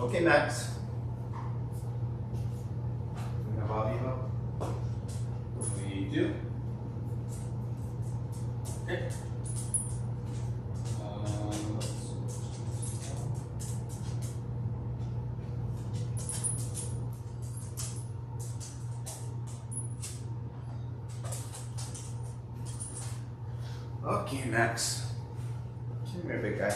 Okay, Max. We have audio. We do. Okay. Okay, Max. Come here, big guy.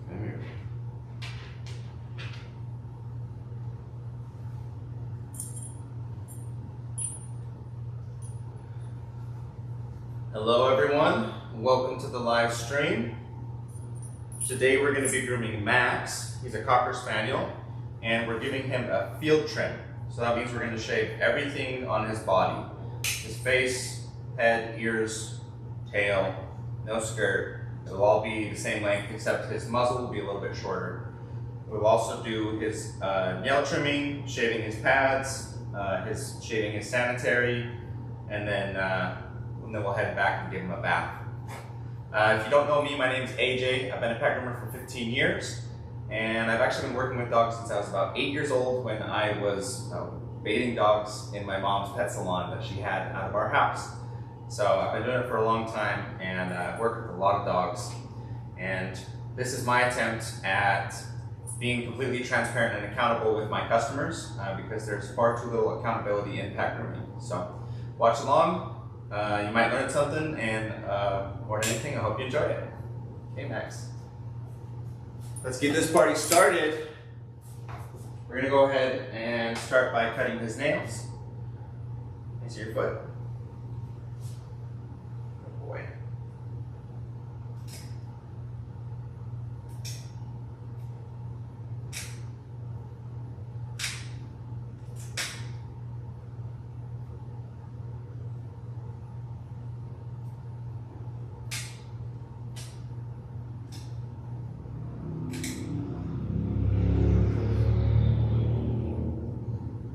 Come here. Hello, everyone. Welcome to the live stream. Today we're going to be grooming Max. He's a Cocker Spaniel, and we're giving him a field trim. So that means we're going to shave everything on his body. His face, head, ears, tail, no skirt. It'll all be the same length except his muzzle will be a little bit shorter. We'll also do his nail trimming, shaving his pads, shaving his sanitary, and then we'll head back and give him a bath. If you don't know me, my name is AJ. I've been a pet groomer for 15 years, and I've actually been working with dogs since I was about 8 years old when I was baiting dogs in my mom's pet salon that she had out of our house. So I've been doing it for a long time, and I've worked with a lot of dogs, and this is my attempt at being completely transparent and accountable with my customers because there's far too little accountability in pet grooming. So watch along. You might learn something, and more than anything, I hope you enjoy it. Okay, Max. Let's get this party started. We're gonna go ahead and start by cutting his nails. Can you see your foot? Good boy.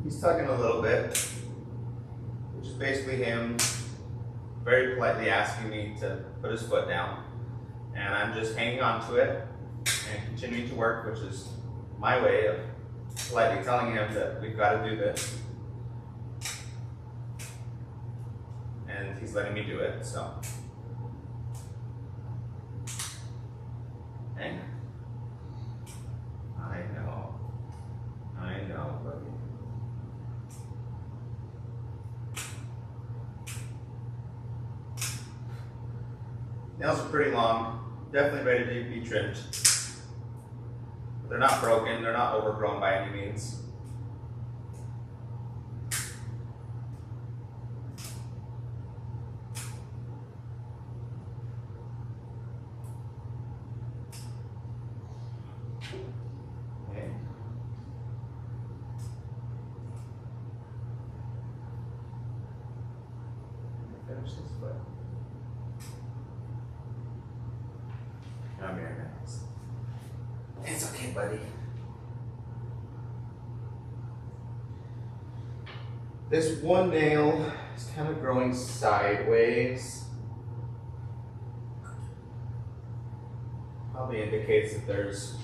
He's tugging a little bit, which is basically him very politely asking me to put his foot down. And I'm just hanging on to it and continuing to work, which is my way of politely telling him that we've got to do this. And he's letting me do it, so. Hang on. I know, buddy. Nails are pretty long, definitely ready to be trimmed. But they're not broken, they're not overgrown by any means. Okay. Finish this foot. Come here, Max. It's okay, buddy. This one nail is kind of growing sideways. Probably indicates that there's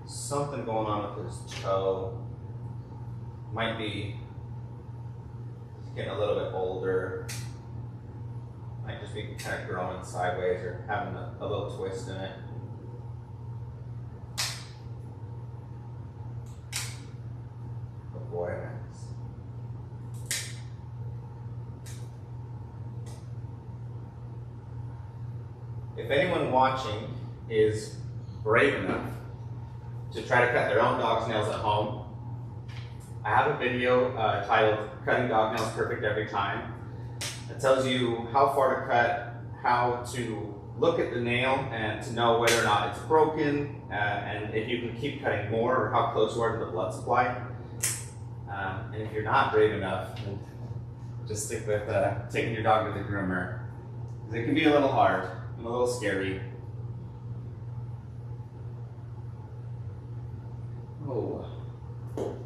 something going on with his toe. Might be getting a little bit older. Might just be kind of growing sideways or having a little twist in it. Good boy, Max. If anyone watching is brave enough to try to cut their own dog's nails at home, I have a video titled Cutting Dog Nails Perfect Every Time. It tells you how far to cut, how to look at the nail and to know whether or not it's broken, and if you can keep cutting more or how close you are to the blood supply. And if you're not brave enough, then just stick with taking your dog to the groomer. It can be a little hard and a little scary. Oh,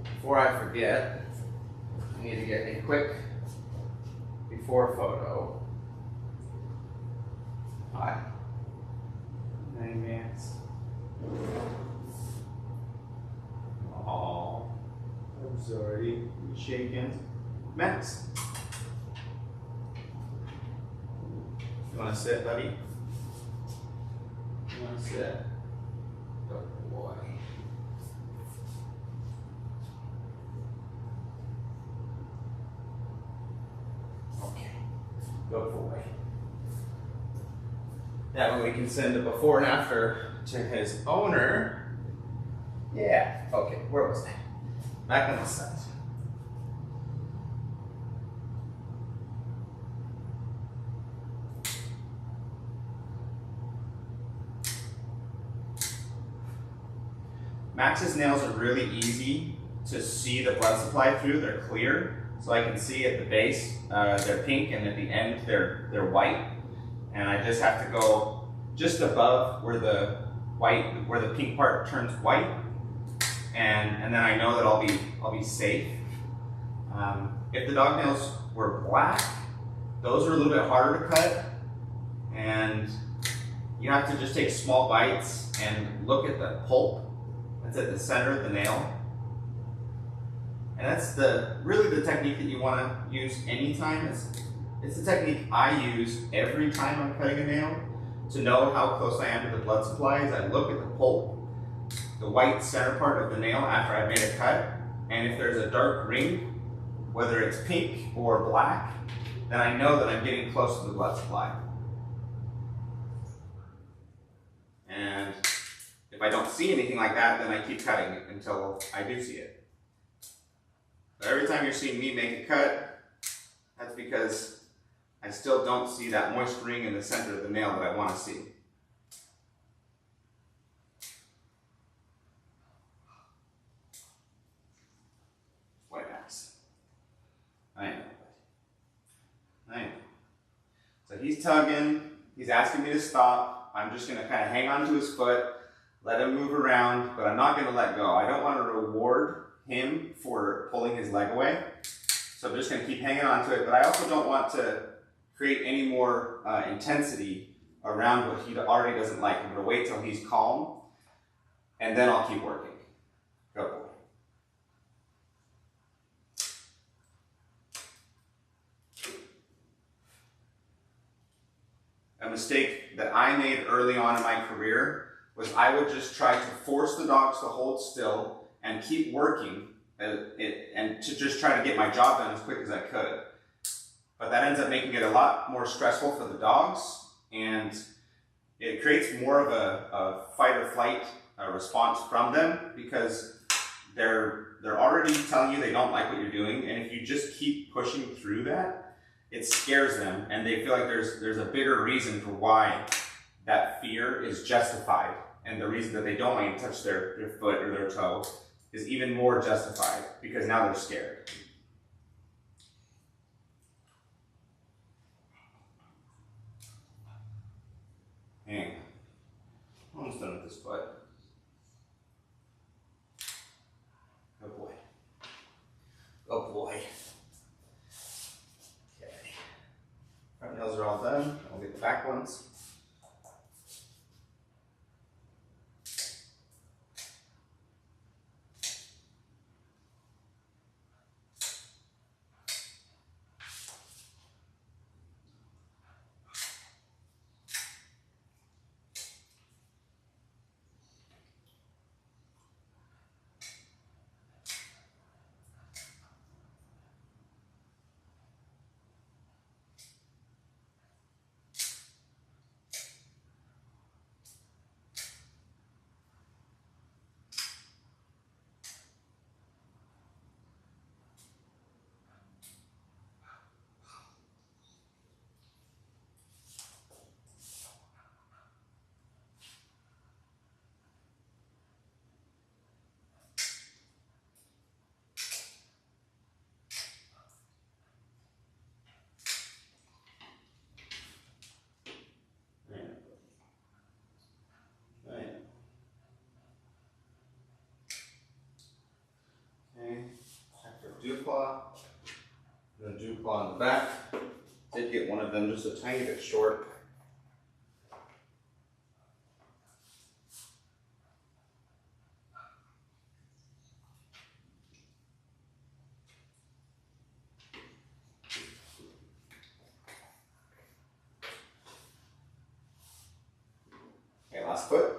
before I forget, I need to get a quick before photo. Hi. Hey, Max. Oh, I'm sorry. You shaking? Max. You want to sit, buddy? You want to sit? Good boy. Okay. Good boy. That way we can send a before and after to his owner. Yeah. Okay. Where was that? Back on the side. Max's nails are really easy to see the blood supply through. They're clear, so I can see at the base they're pink, and at the end they're white. And I just have to go just above where the pink part turns white, and then I know that I'll be safe. If the dog nails were black, those are a little bit harder to cut, and you have to just take small bites and look at the pulp that's at the center of the nail. And that's really the technique that you want to use anytime. It's the technique I use every time I'm cutting a nail to know how close I am to the blood supply. Is I look at the pulp, the white center part of the nail after I've made a cut, and if there's a dark ring, whether it's pink or black, then I know that I'm getting close to the blood supply. And if I don't see anything like that, then I keep cutting until I do see it. But every time you're seeing me make a cut, that's because I still don't see that moist ring in the center of the nail that I want to see. White axe. I know. So he's tugging, he's asking me to stop. I'm just going to kind of hang on to his foot, let him move around, but I'm not going to let go. I don't want to reward him for pulling his leg away. So I'm just going to keep hanging on to it, but I also don't want to create any more intensity around what he already doesn't like. I'm going to wait till he's calm, and then I'll keep working. Go boy. A mistake that I made early on in my career was I would just try to force the dogs to hold still and keep working and to just try to get my job done as quick as I could. But that ends up making it a lot more stressful for the dogs, and it creates more of a fight or flight response from them, because they're already telling you they don't like what you're doing, and if you just keep pushing through that, it scares them, and they feel like there's a bigger reason for why that fear is justified, and the reason that they don't want you to touch their foot or their toe is even more justified, because now they're scared. Hang on. Almost done with this foot. Good boy. Good boy. Okay. Front nails are all done. I'll get the back ones. dew claw, and then dew claw in the back. Did get one of them just a tiny bit short. Okay, last foot.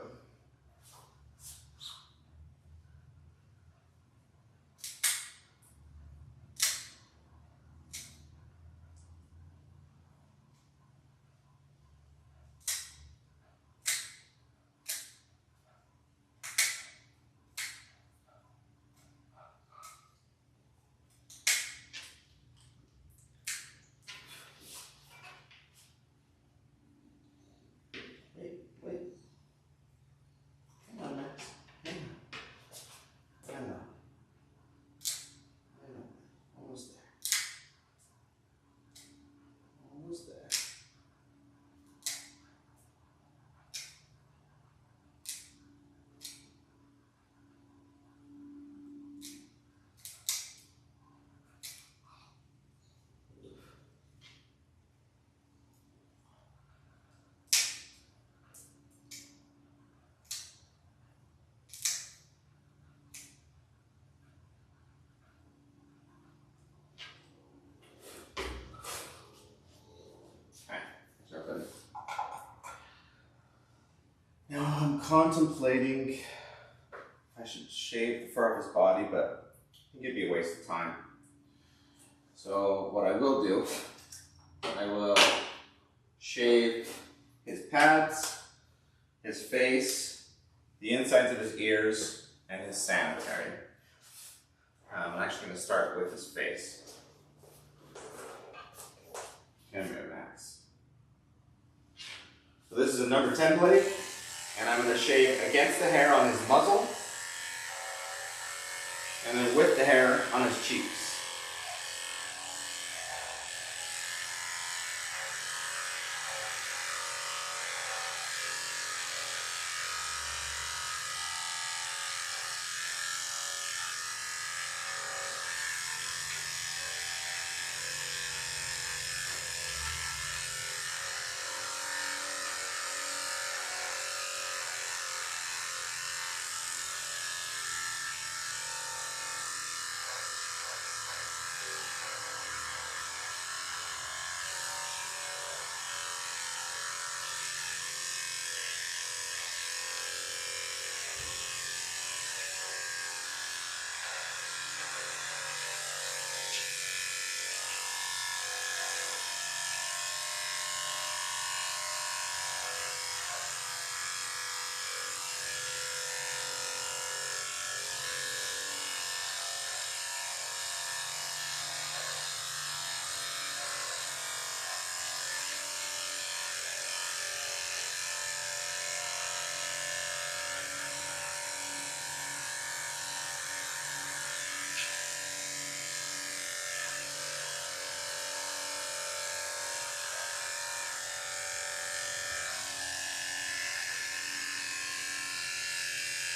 Wait. Come on, Max. Hang on. Hang on. Almost there. Almost there. Now I'm contemplating if I should shave the fur off his body, but it could be a waste of time. So what I will do, I will shave his pads, his face, the insides of his ears, and his sanitary. I'm actually going to start with his face. Come here, Max. So this is a number 10 blade. And I'm going to shave against the hair on his muzzle, and then with the hair on his cheeks.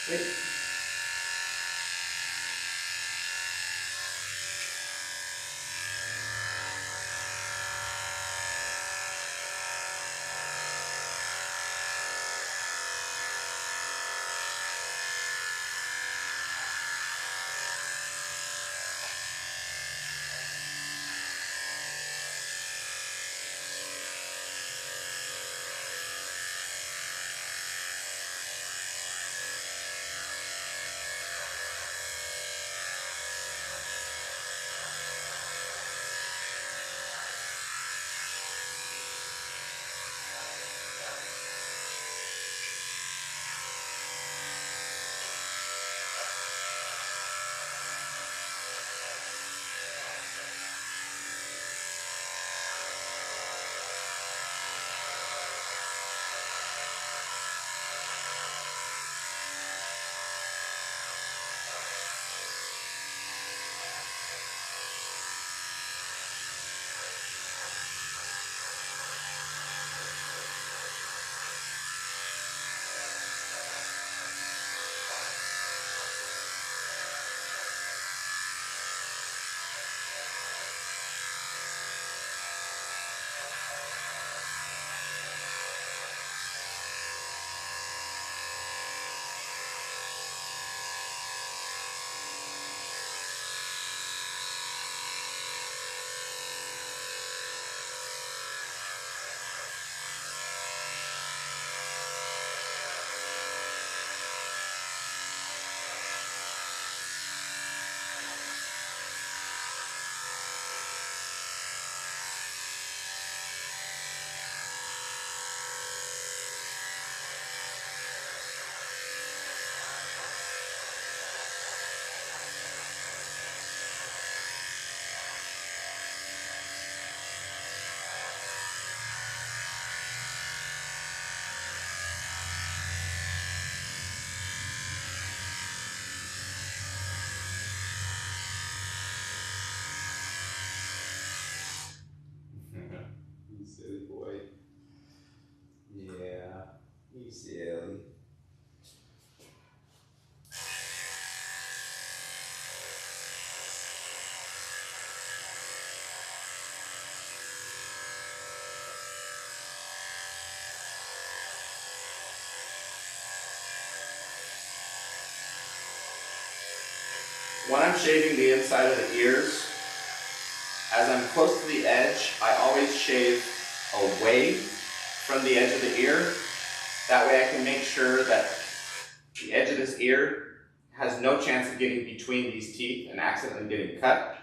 Wait. When I'm shaving the inside of the ears, as I'm close to the edge, I always shave away from the edge of the ear. That way I can make sure that the edge of this ear has no chance of getting between these teeth and accidentally getting cut.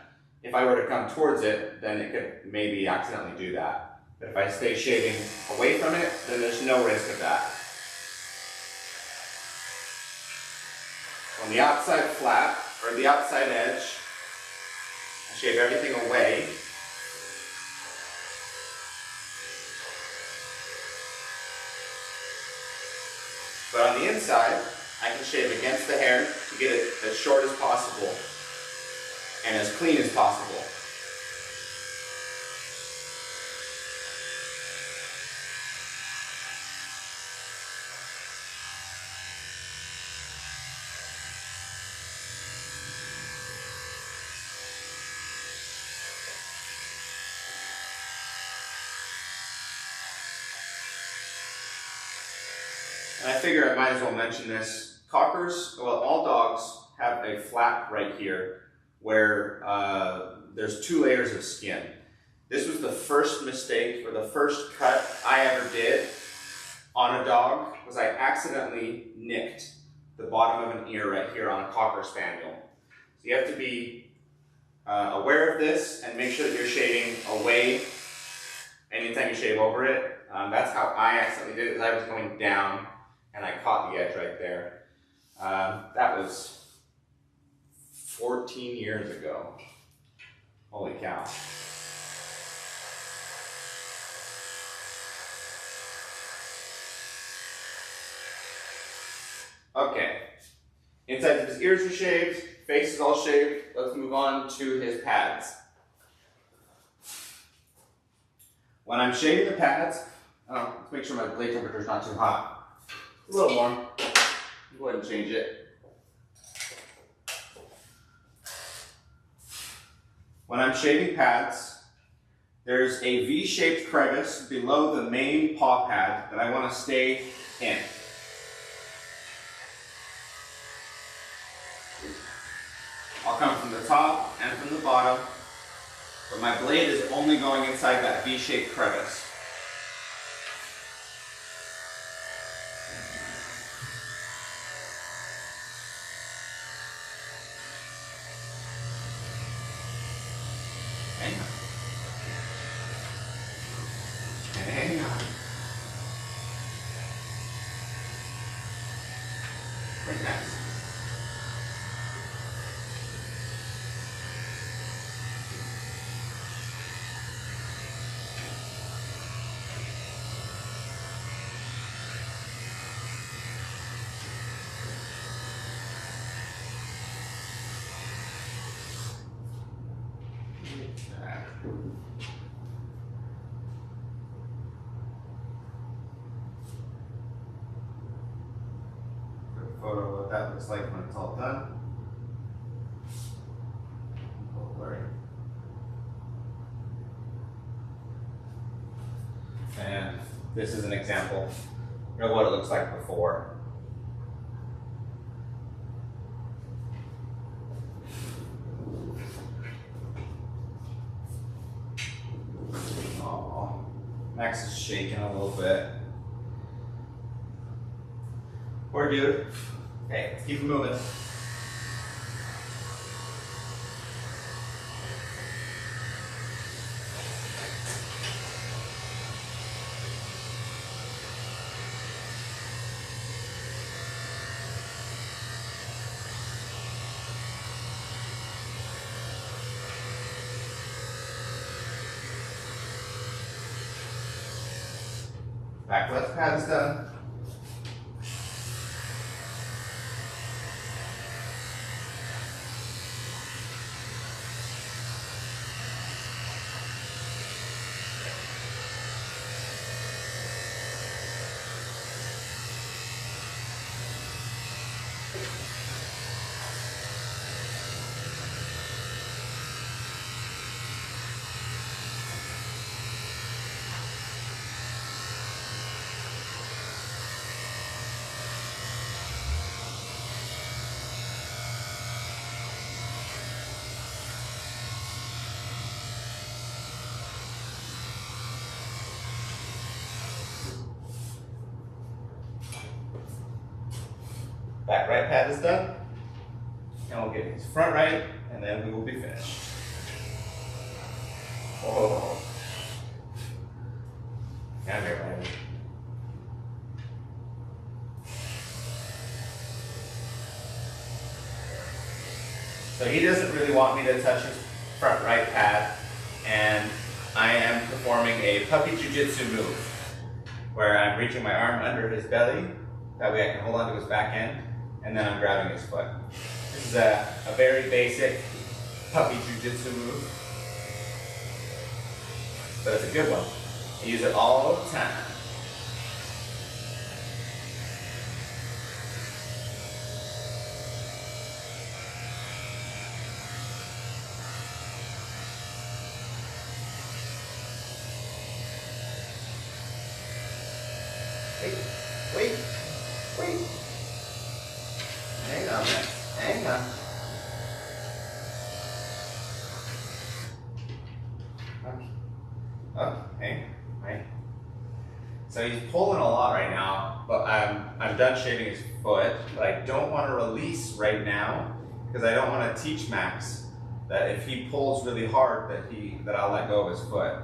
If I were to come towards it, then it could maybe accidentally do that. But if I stay shaving away from it, then there's no risk of that. On the outside flap, or the outside edge, I shave everything away. But on the inside, I can shave against the hair to get it as short as possible and as clean as possible. And I figure I might as well mention this. Cockers, well, all dogs have a flap right here where there's 2 layers of skin. This was the first mistake, or the first cut I ever did on a dog, was I accidentally nicked the bottom of an ear right here on a Cocker Spaniel. So you have to be aware of this and make sure that you're shaving away anytime you shave over it. That's how I accidentally did it, because I was going down and I caught the edge right there. That was 14 years ago. Holy cow. Okay, inside of his ears are shaved, face is all shaved. Let's move on to his pads. When I'm shaving the pads, let's make sure my blade temperature is not too hot. A little warm. Go ahead and change it. When I'm shaving pads, there's a V-shaped crevice below the main paw pad that I want to stay in. I'll come from the top and from the bottom, but my blade is only going inside that V-shaped crevice. Hang on. Very nice. Photo of what that looks like when it's all done. A little blurry. And this is an example of what it looks like before. Oh, Max is shaking a little bit. Poor dude. Okay, let's keep moving. Back left pad is done. back right pad is done. And we'll get his front right, and then we will be finished. Whoa. Come here, buddy. So he doesn't really want me to touch his front right pad, and I am performing a puppy jiu-jitsu move, where I'm reaching my arm under his belly, that way I can hold onto his back end, and then I'm grabbing his foot. This is a very basic puppy jiu-jitsu move, but it's a good one. I use it all the time. Wait. Hang on, man. Hang on. Okay. Right. So he's pulling a lot right now, but I'm done shaving his foot. But I don't want to release right now because I don't want to teach Max that if he pulls really hard that I'll let go of his foot.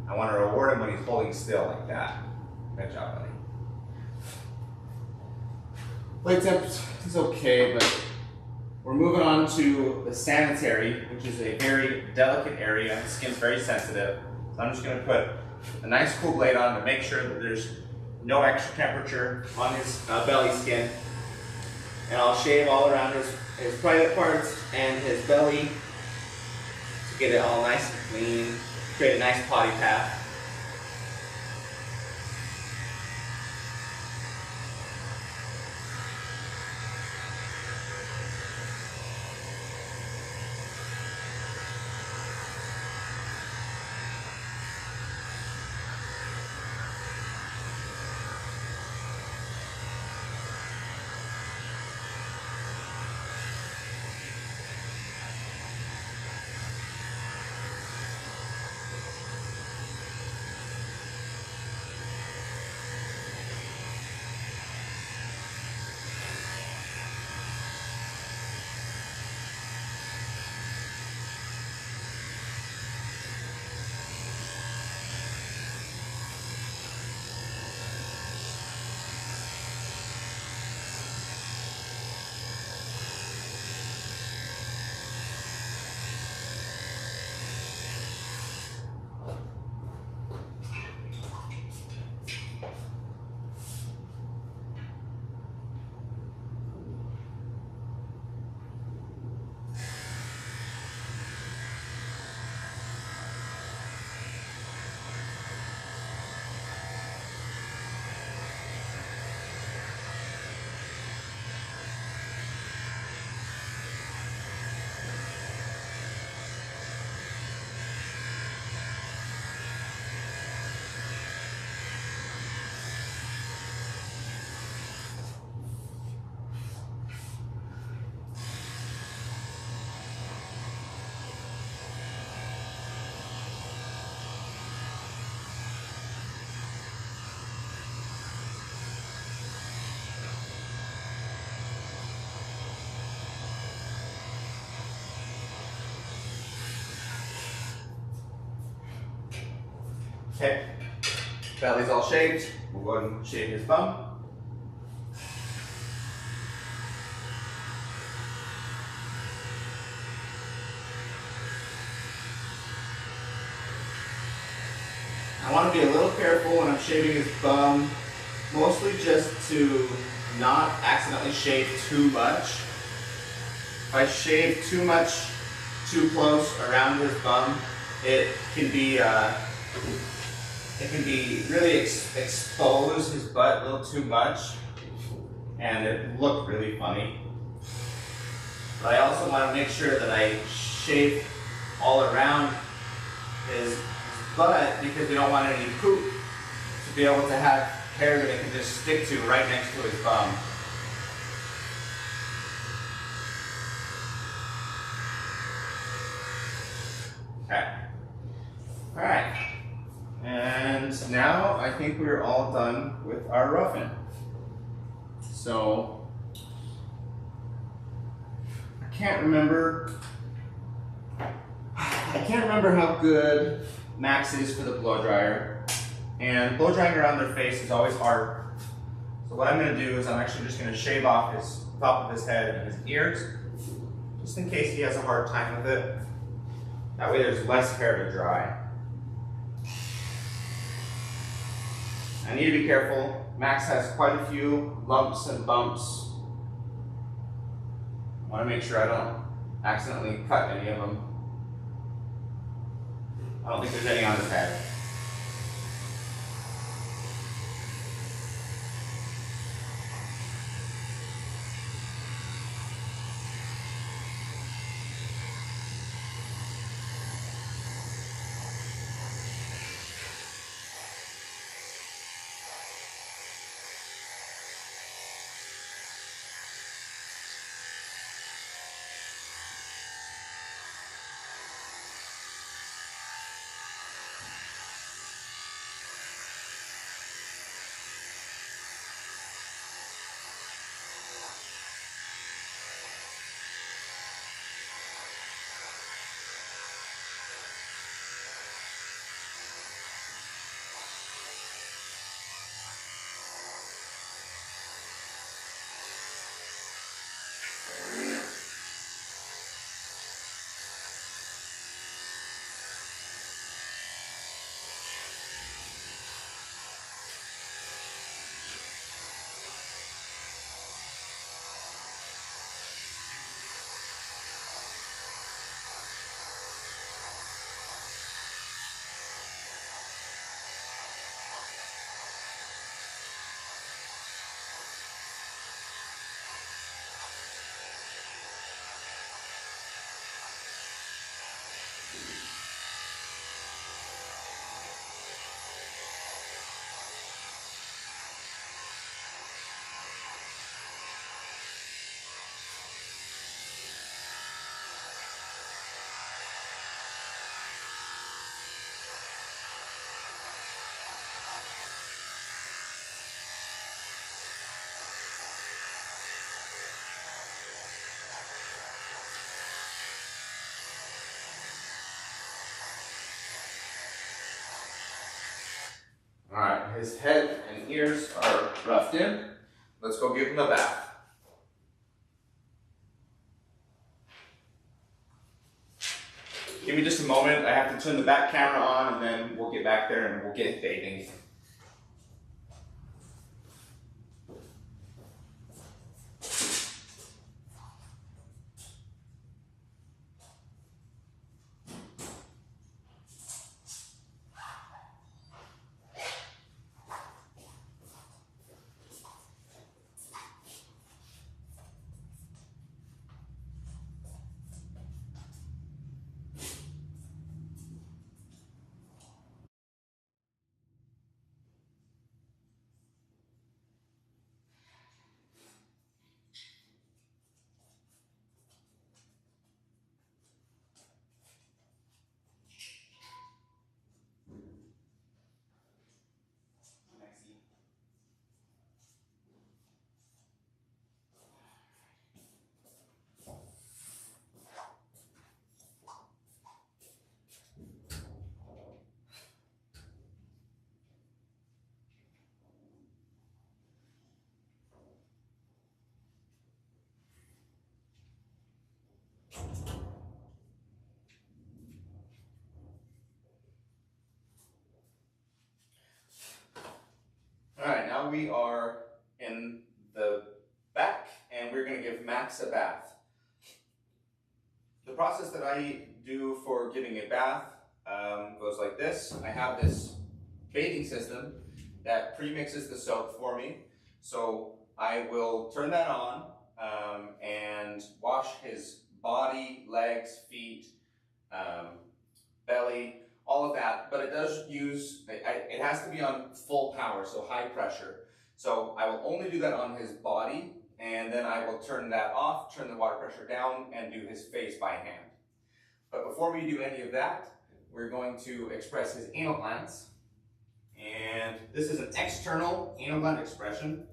I want to reward him when he's holding still like that. Good job, buddy. Blade temp is okay, but we're moving on to the sanitary, which is a very delicate area. The skin's very sensitive. So I'm just going to put a nice cool blade on to make sure that there's no extra temperature on his belly skin. And I'll shave all around his private parts and his belly to get it all nice and clean, create a nice potty path. Okay, belly's all shaved. We'll go ahead and shave his bum. I want to be a little careful when I'm shaving his bum, mostly just to not accidentally shave too much. If I shave too much, too close around his bum, it can be really expose his butt a little too much, and it look really funny. But I also want to make sure that I shave all around his butt because we don't want any poop to be able to have hair that it can just stick to right next to his bum. Okay. All right. And now I think we're all done with our roughen. So can't remember how good Max is for the blow dryer. And blow drying around their face is always hard. So what I'm going to do is I'm actually just going to shave off his top of his head and his ears, just in case he has a hard time with it. That way there's less hair to dry. I need to be careful. Max has quite a few lumps and bumps. I want to make sure I don't accidentally cut any of them. I don't think there's any on his head. All right, his head and ears are roughed in. Let's go give him a bath. Give me just a moment. I have to turn the back camera on and then we'll get back there and we'll get bathing. All right, now we are in the back and we're going to give Max a bath. The process that I do for giving a bath goes like this. I have this bathing system that pre-mixes the soap for me. So I will turn that on and wash his body, legs, feet, belly, all of that, but it does use, it has to be on full power, so high pressure. So I will only do that on his body, and then I will turn that off, turn the water pressure down, and do his face by hand. But before we do any of that, we're going to express his anal glands. And this is an external anal gland expression.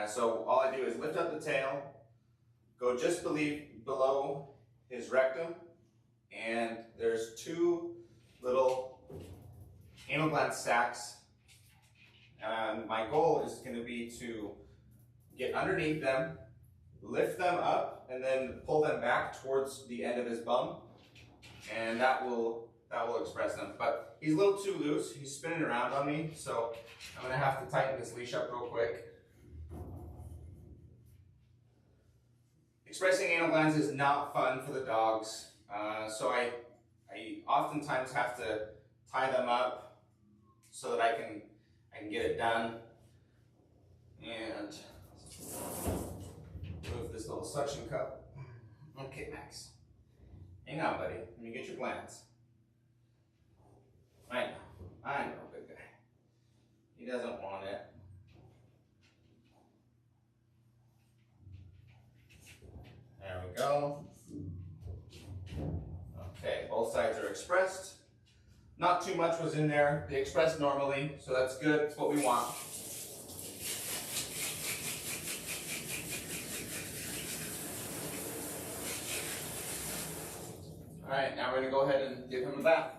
So all I do is lift up the tail, go just below his rectum, and there's 2 little anal gland sacs. And my goal is going to be to get underneath them, lift them up, and then pull them back towards the end of his bum, and that will express them. But he's a little too loose. He's spinning around on me, so I'm going to have to tighten this leash up real quick. Expressing anal glands is not fun for the dogs, so I oftentimes have to tie them up so that I can get it done. And move this little suction cup. Okay, Max. Hang on, buddy. Let me get your glands. I know, good guy. He doesn't want it. There we go. Okay, both sides are expressed. Not too much was in there. They expressed normally, so that's good. It's what we want. All right, now we're going to go ahead and give him a bath.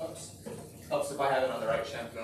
Oops. Helps if I have it on the right shampoo.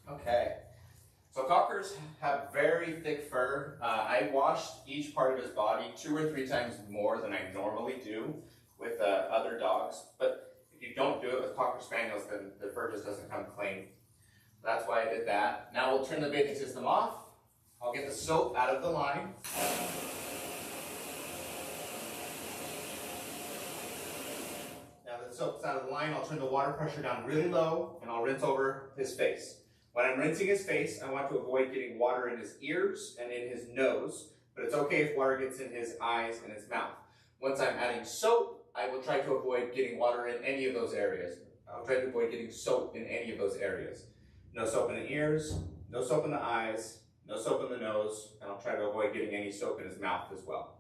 Okay, so cockers have very thick fur. I washed each part of his body 2 or 3 times more than I normally do with other dogs. But if you don't do it with Cocker Spaniels, then the fur just doesn't come clean. That's why I did that. Now we'll turn the bathing system off. I'll get the soap out of the line. Now that the soap's out of the line, I'll turn the water pressure down really low and I'll rinse over his face. When I'm rinsing his face, I want to avoid getting water in his ears and in his nose, but it's okay if water gets in his eyes and his mouth. Once I'm adding soap, I will try to avoid getting water in any of those areas. I'll try to avoid getting soap in any of those areas. No soap in the ears, no soap in the eyes, no soap in the nose, and I'll try to avoid getting any soap in his mouth as well.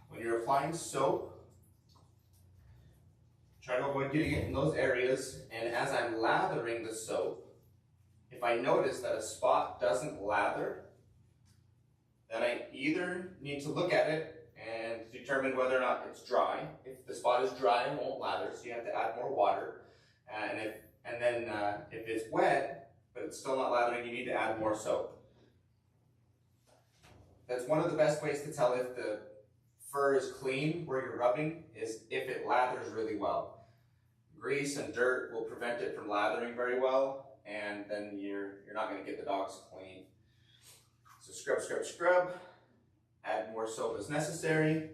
When you're applying soap, try to avoid getting it in those areas, and as I'm lathering the soap, if I notice that a spot doesn't lather, then I either need to look at it and determine whether or not it's dry. If the spot is dry, it won't lather, so you have to add more water. If it's wet, but it's still not lathering, you need to add more soap. That's one of the best ways to tell if the fur is clean where you're rubbing, is if it lathers really well. Grease and dirt will prevent it from lathering very well, and then you're not going to get the dogs clean. So scrub, scrub, scrub. Add more soap as necessary.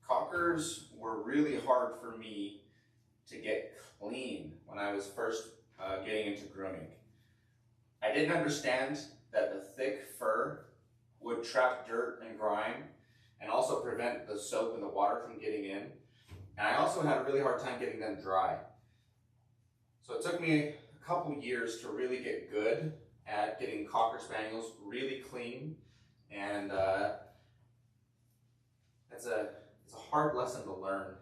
Cockers were really hard for me to get clean when I was first getting into grooming. I didn't understand that the thick fur would trap dirt and grime and also prevent the soap and the water from getting in. And I also had a really hard time getting them dry. So it took me a couple years to really get good at getting Cocker Spaniels really clean, and it's a hard lesson to learn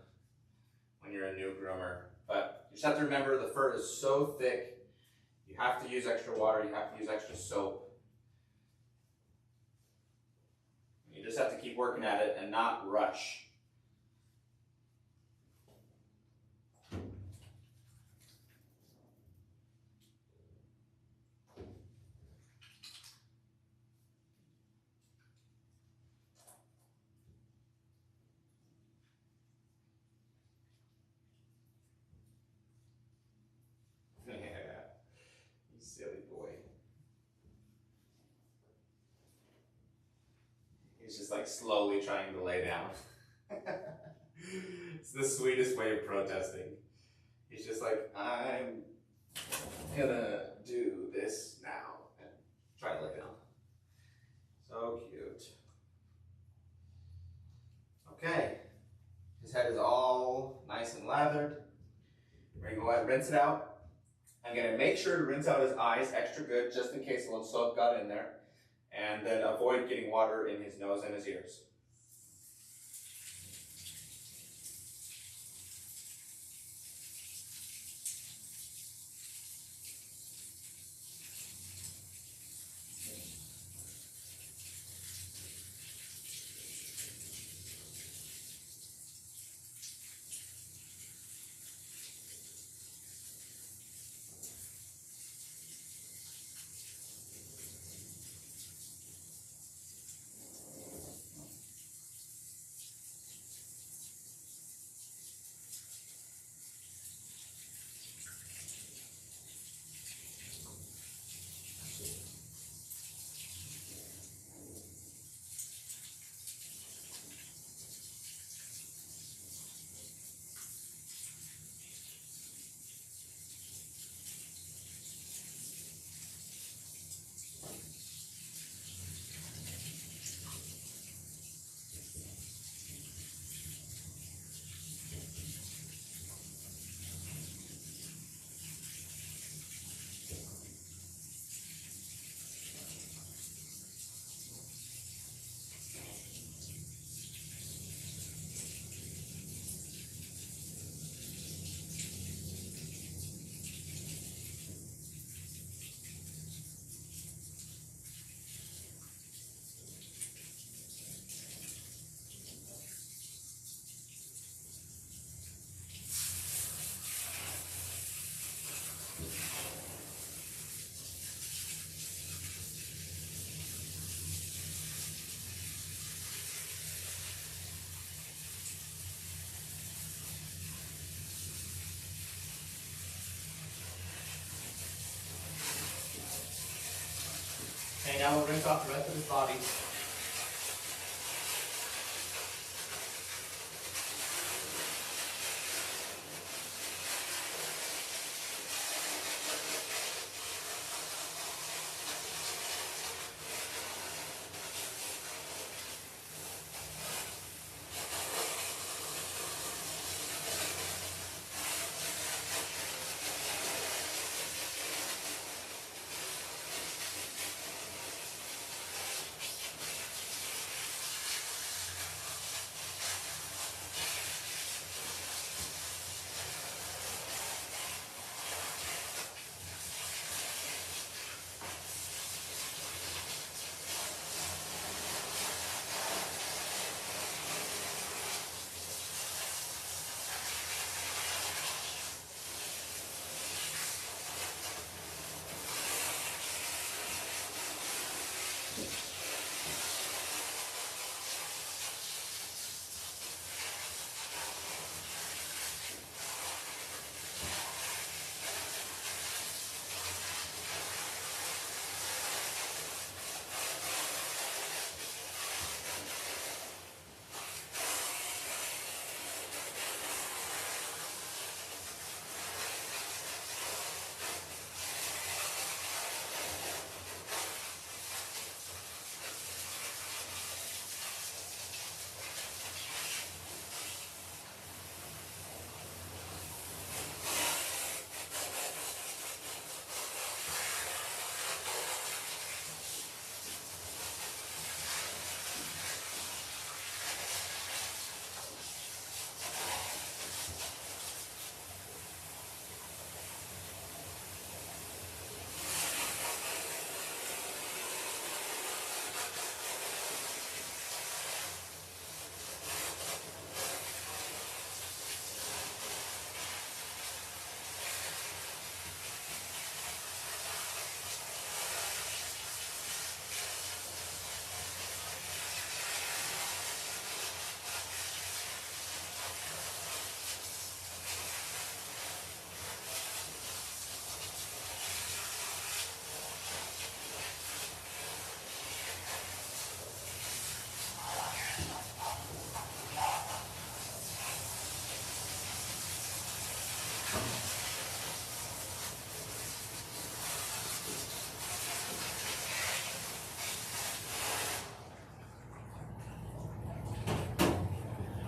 when you're a new groomer. But you just have to remember the fur is so thick, you have to use extra water, you have to use extra soap. You just have to keep working at it and not rush. Yeah, you silly boy. He's just like slowly trying to lay down. It's the sweetest way of protesting. He's just like, I'm gonna do this now, and try to lay down. So cute. Okay, his head is all nice and lathered. We're gonna go ahead and rinse it out. I'm gonna make sure to rinse out his eyes extra good, just in case a little soap got in there, and then avoid getting water in his nose and his ears. rinse off the rest of his body.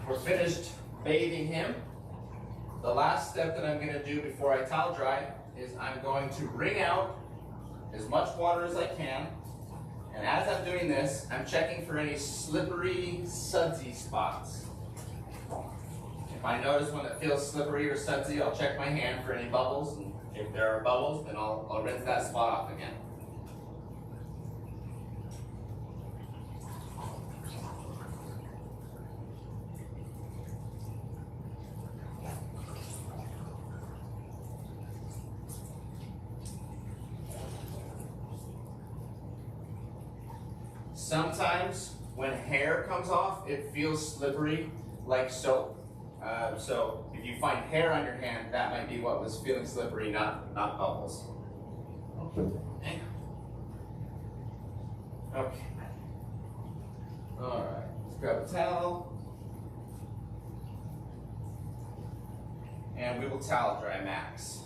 We're finished bathing him. The last step that I'm going to do before I towel dry is I'm going to wring out as much water as I can. And as I'm doing this, I'm checking for any slippery, sudsy spots. If I notice one that feels slippery or sudsy, I'll check my hand for any bubbles. And if there are bubbles, then I'll rinse that spot off again. Sometimes when hair comes off, it feels slippery like soap. So if you find hair on your hand, that might be what was feeling slippery, not bubbles. Okay. All right, let's grab a towel. And we will towel dry Max.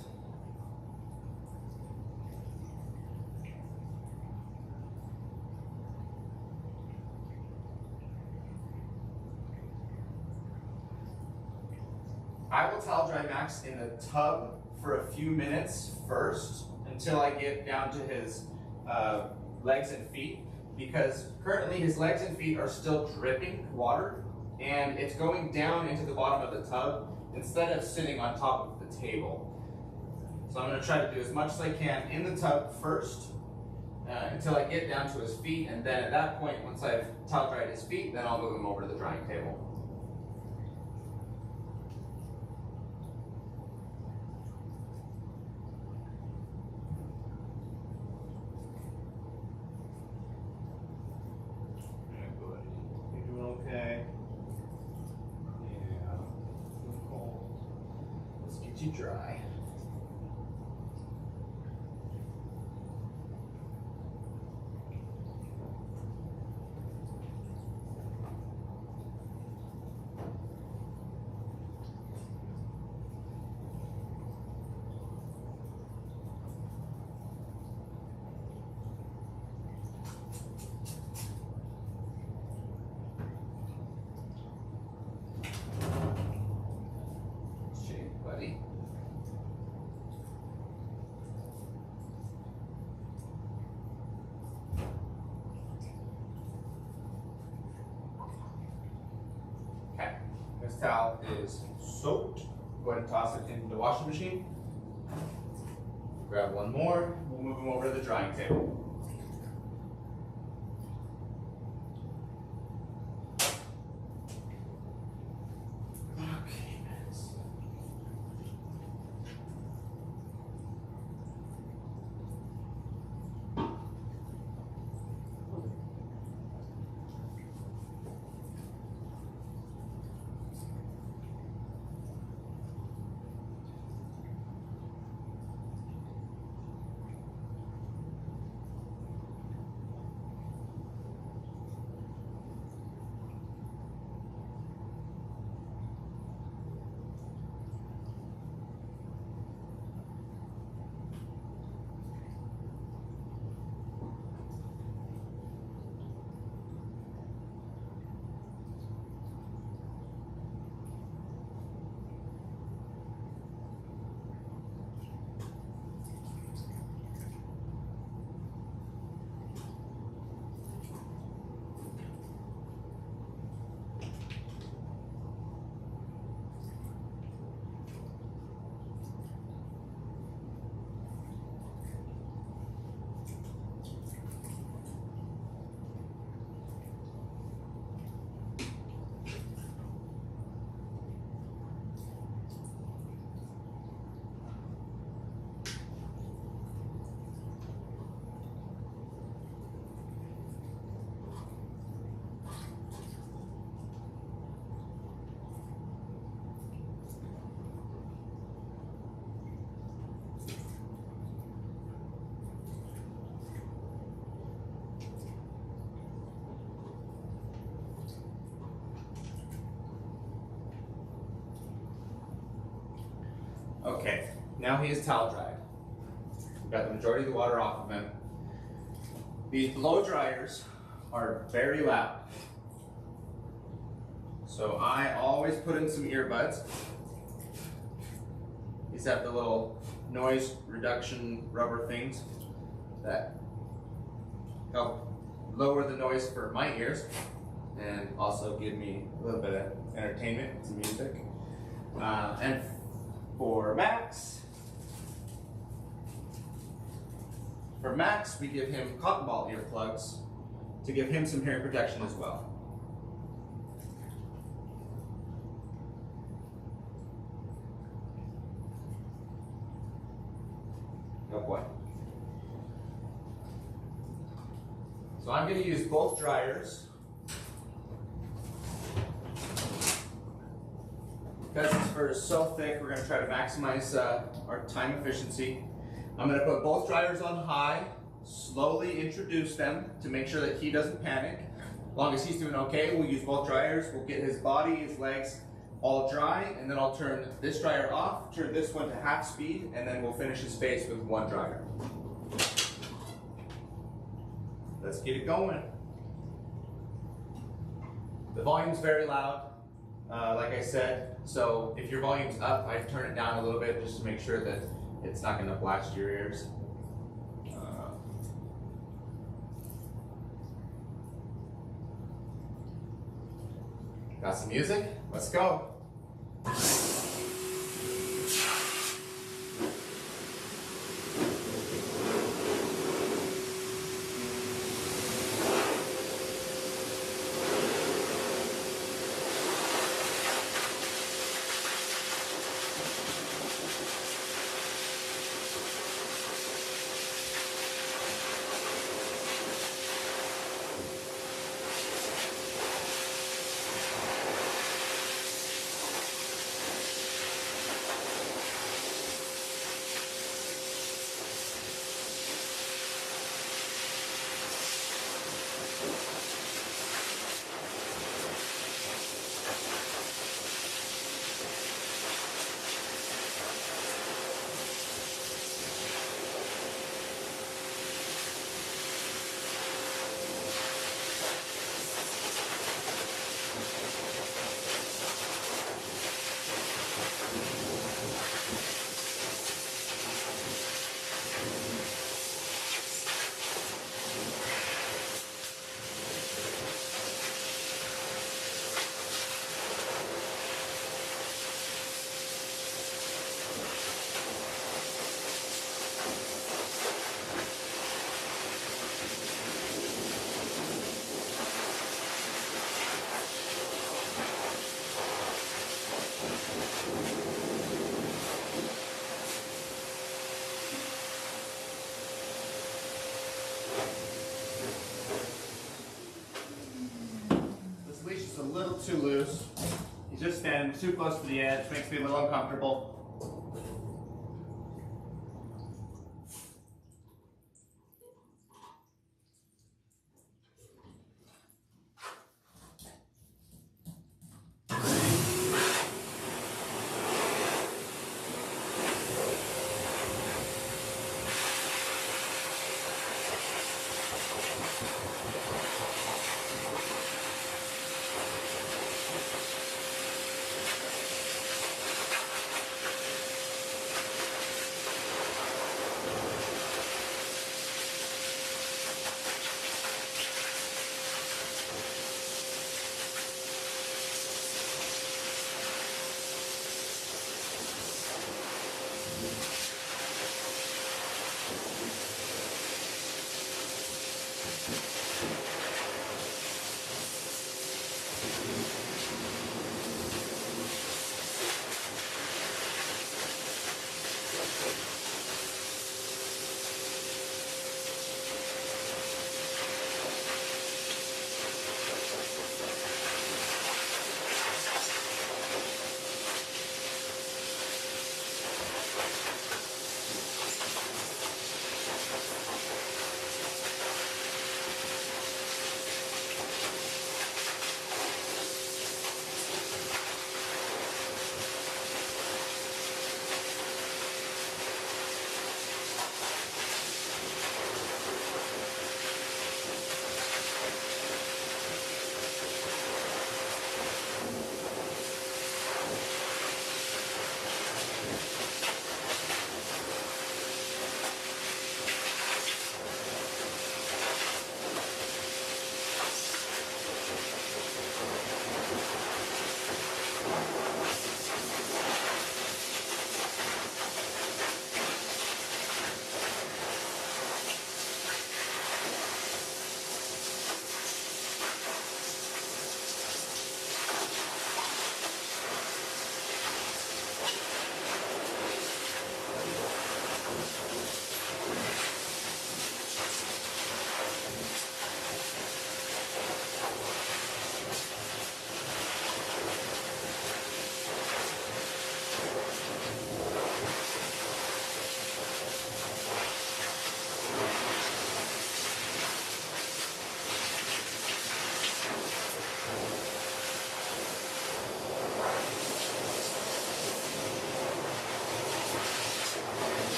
I will towel dry Max in the tub for a few minutes first until I get down to his legs and feet, because currently his legs and feet are still dripping water and it's going down into the bottom of the tub instead of sitting on top of the table. So I'm going to try to do as much as I can in the tub first until I get down to his feet, and then at that point, once I've towel dried his feet, then I'll move him over to the drying table. Dry. this towel is soaked. Go ahead and toss it into the washing machine. Grab one more. We'll move them over to the drying table. Okay, now he is towel dried. We've got the majority of the water off of him. These blow dryers are very loud. So I always put in some earbuds. These have the little noise reduction rubber things that help lower the noise for my ears and also give me a little bit of entertainment, some music. And for Max, we give him cotton ball earplugs to give him some hearing protection as well. Oh boy. So I'm going to use both dryers. Because this fur is so thick, we're going to try to maximize our time efficiency. I'm going to put both dryers on high, slowly introduce them to make sure that he doesn't panic. As long as he's doing okay, we'll use both dryers. We'll get his body, his legs all dry, and then I'll turn this dryer off, turn this one to half speed, and then we'll finish his face with one dryer. Let's get it going. The volume's very loud, like I said, so if your volume's up, I'd turn it down a little bit just to make sure that it's not going to blast your ears. Got some music? Let's go. This leash is a little too loose. He's just standing too close to the edge, makes me a little uncomfortable.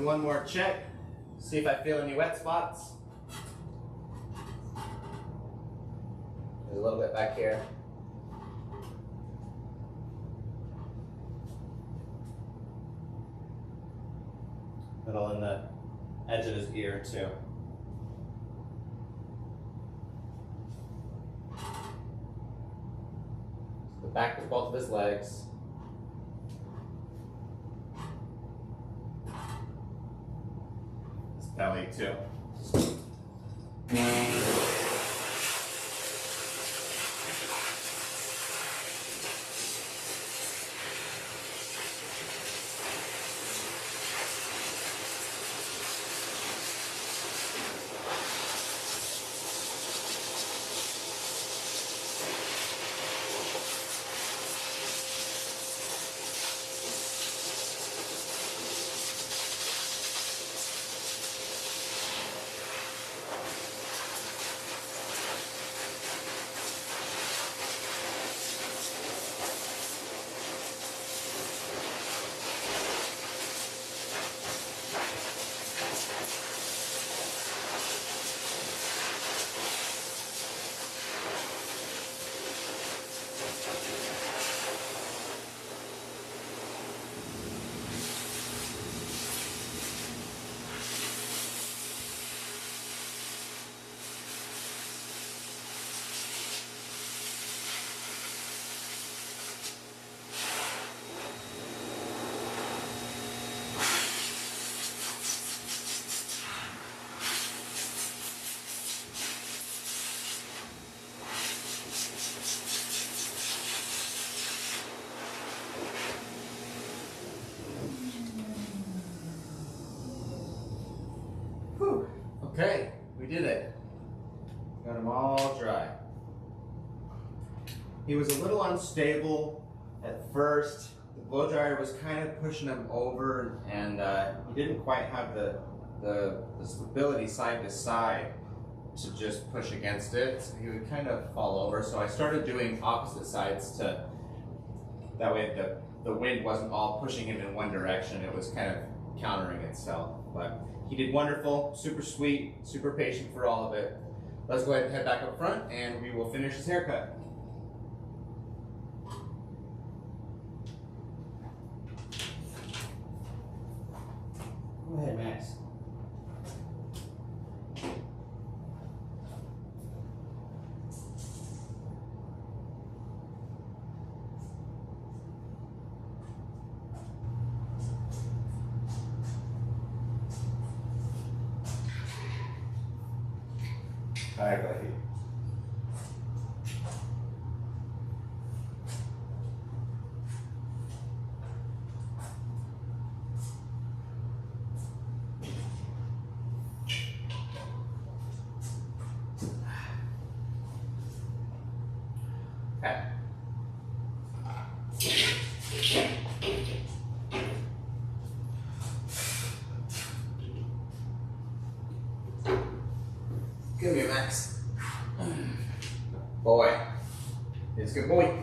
one more check, see if I feel any wet spots. There's a little bit back here. Little in the edge of his ear too. The back of both of his legs. His belly too. Okay, we did it. Got them all dry. He was a little unstable at first. The blow dryer was kind of pushing him over, and he didn't quite have the stability side to side to just push against it. So he would kind of fall over. So I started doing opposite sides to, that way the wind wasn't all pushing him in one direction. It was kind of countering itself. But he did wonderful, super sweet, super patient for all of it. Let's go ahead and head back up front and we will finish his haircut. Go ahead, Max. Hi, buddy. Okay. Give me a Max. Boy. It's a good boy.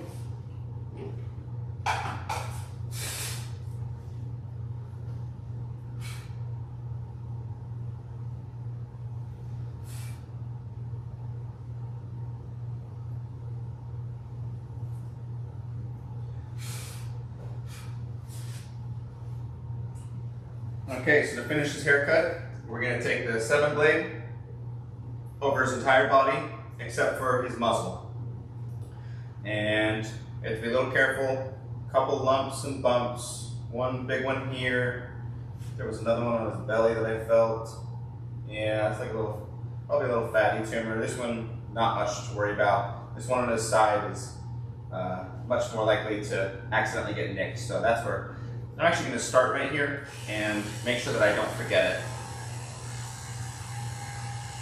Okay, so to finish his haircut, we're going to take the 7 blade over his entire body except for his muzzle. And you have to be a little careful. A couple lumps and bumps. One big one here. There was another one on his belly that I felt. Yeah, it's like a little, probably a little fatty tumor. This one, not much to worry about. This one on his side is much more likely to accidentally get nicked. So that's where I'm actually going to start right here and make sure that I don't forget it.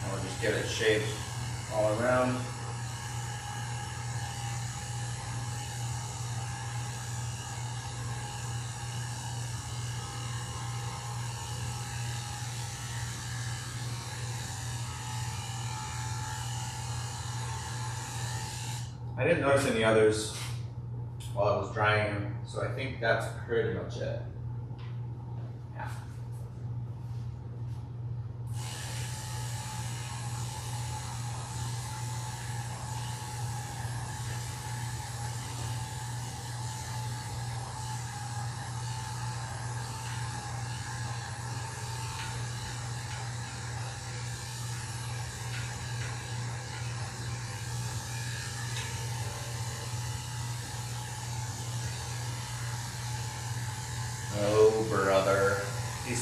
And we'll just get it shaved all around. I didn't notice any others while I was drying them, so I think that's pretty much it. Yeah.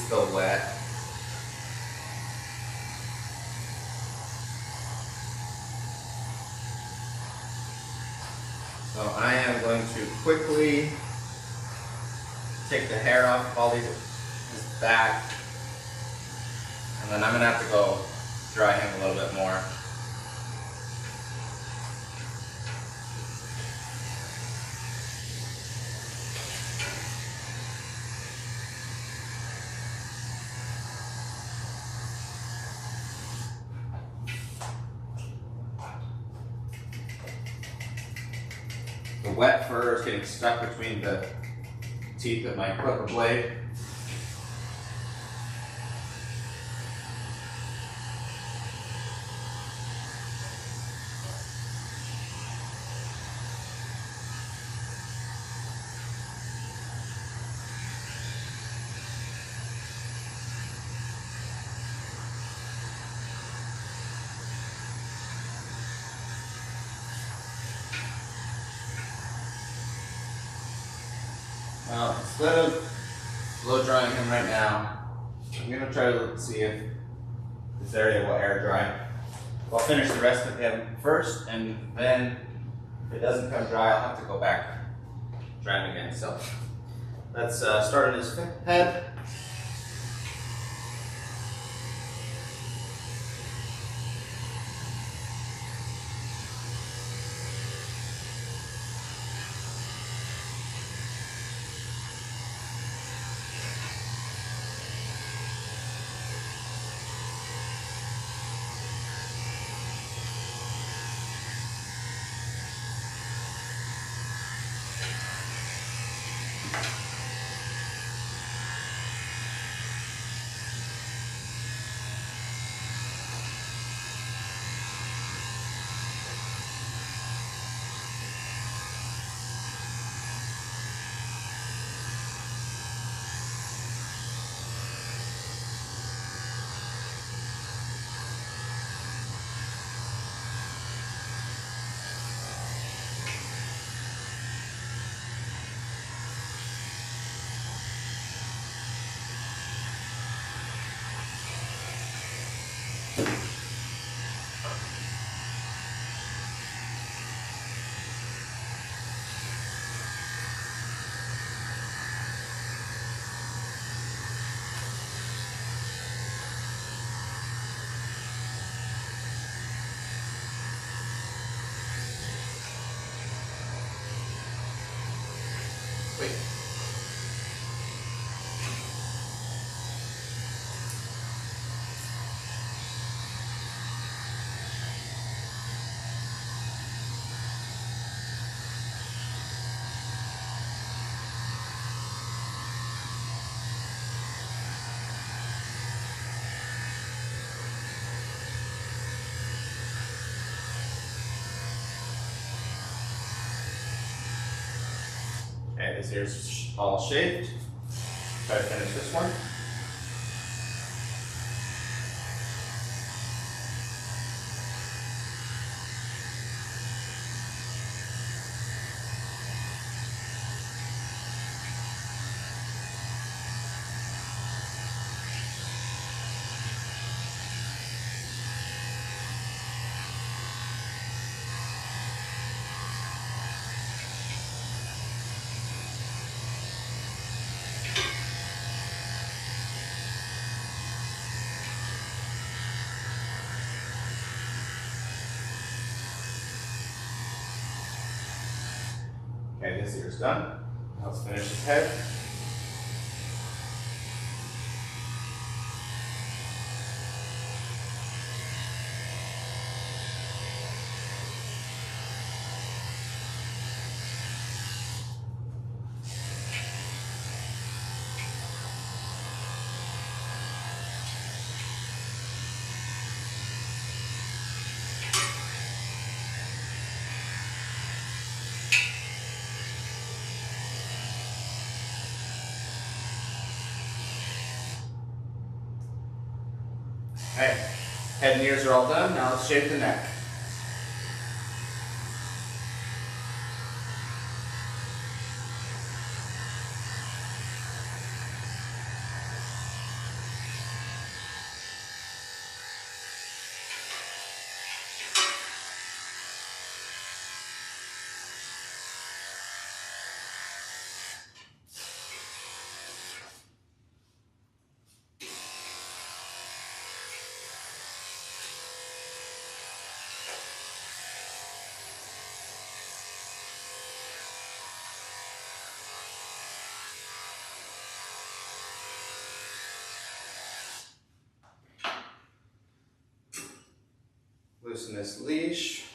still wet. So I am going to quickly take the hair off of all his back, and then I'm going to have to go dry him a little bit more. The wet fur is getting stuck between the teeth of my clipper blade. Now, instead of blow drying him right now, I'm going to try to see if this area will air dry. I'll finish the rest of him first, and then if it doesn't come dry, I'll have to go back, dry him again. So let's start on his head. Wait. Okay, this ear's all shaved. Try to finish this one. Okay, this ear's done. Now let's finish his head. Okay, head and ears are all done. Now let's shave the neck. loosen this leash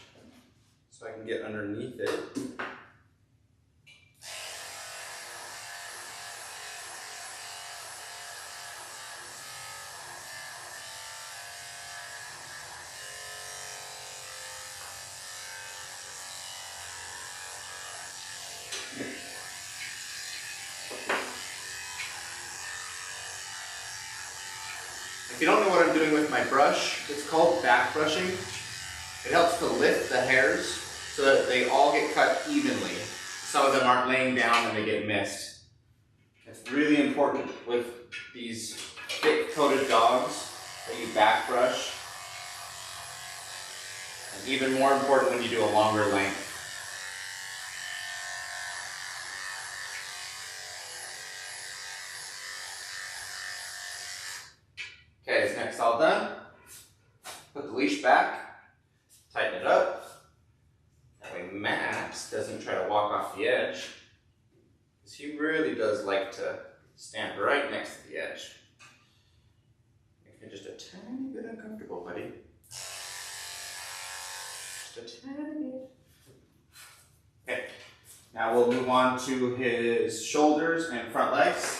so I can get underneath it. If you don't know what I'm doing with my brush, it's called back brushing. It helps to lift the hairs so that they all get cut evenly. Some of them aren't laying down and they get missed. It's really important with these thick-coated dogs that you back brush. And even more important when you do a longer length. Okay, is next all done? Put the leash back, tighten it up. That way Max doesn't try to walk off the edge, because he really does like to stand right next to the edge. Make it just a tiny bit uncomfortable, buddy. Just a tiny bit. Okay, now we'll move on to his shoulders and front legs.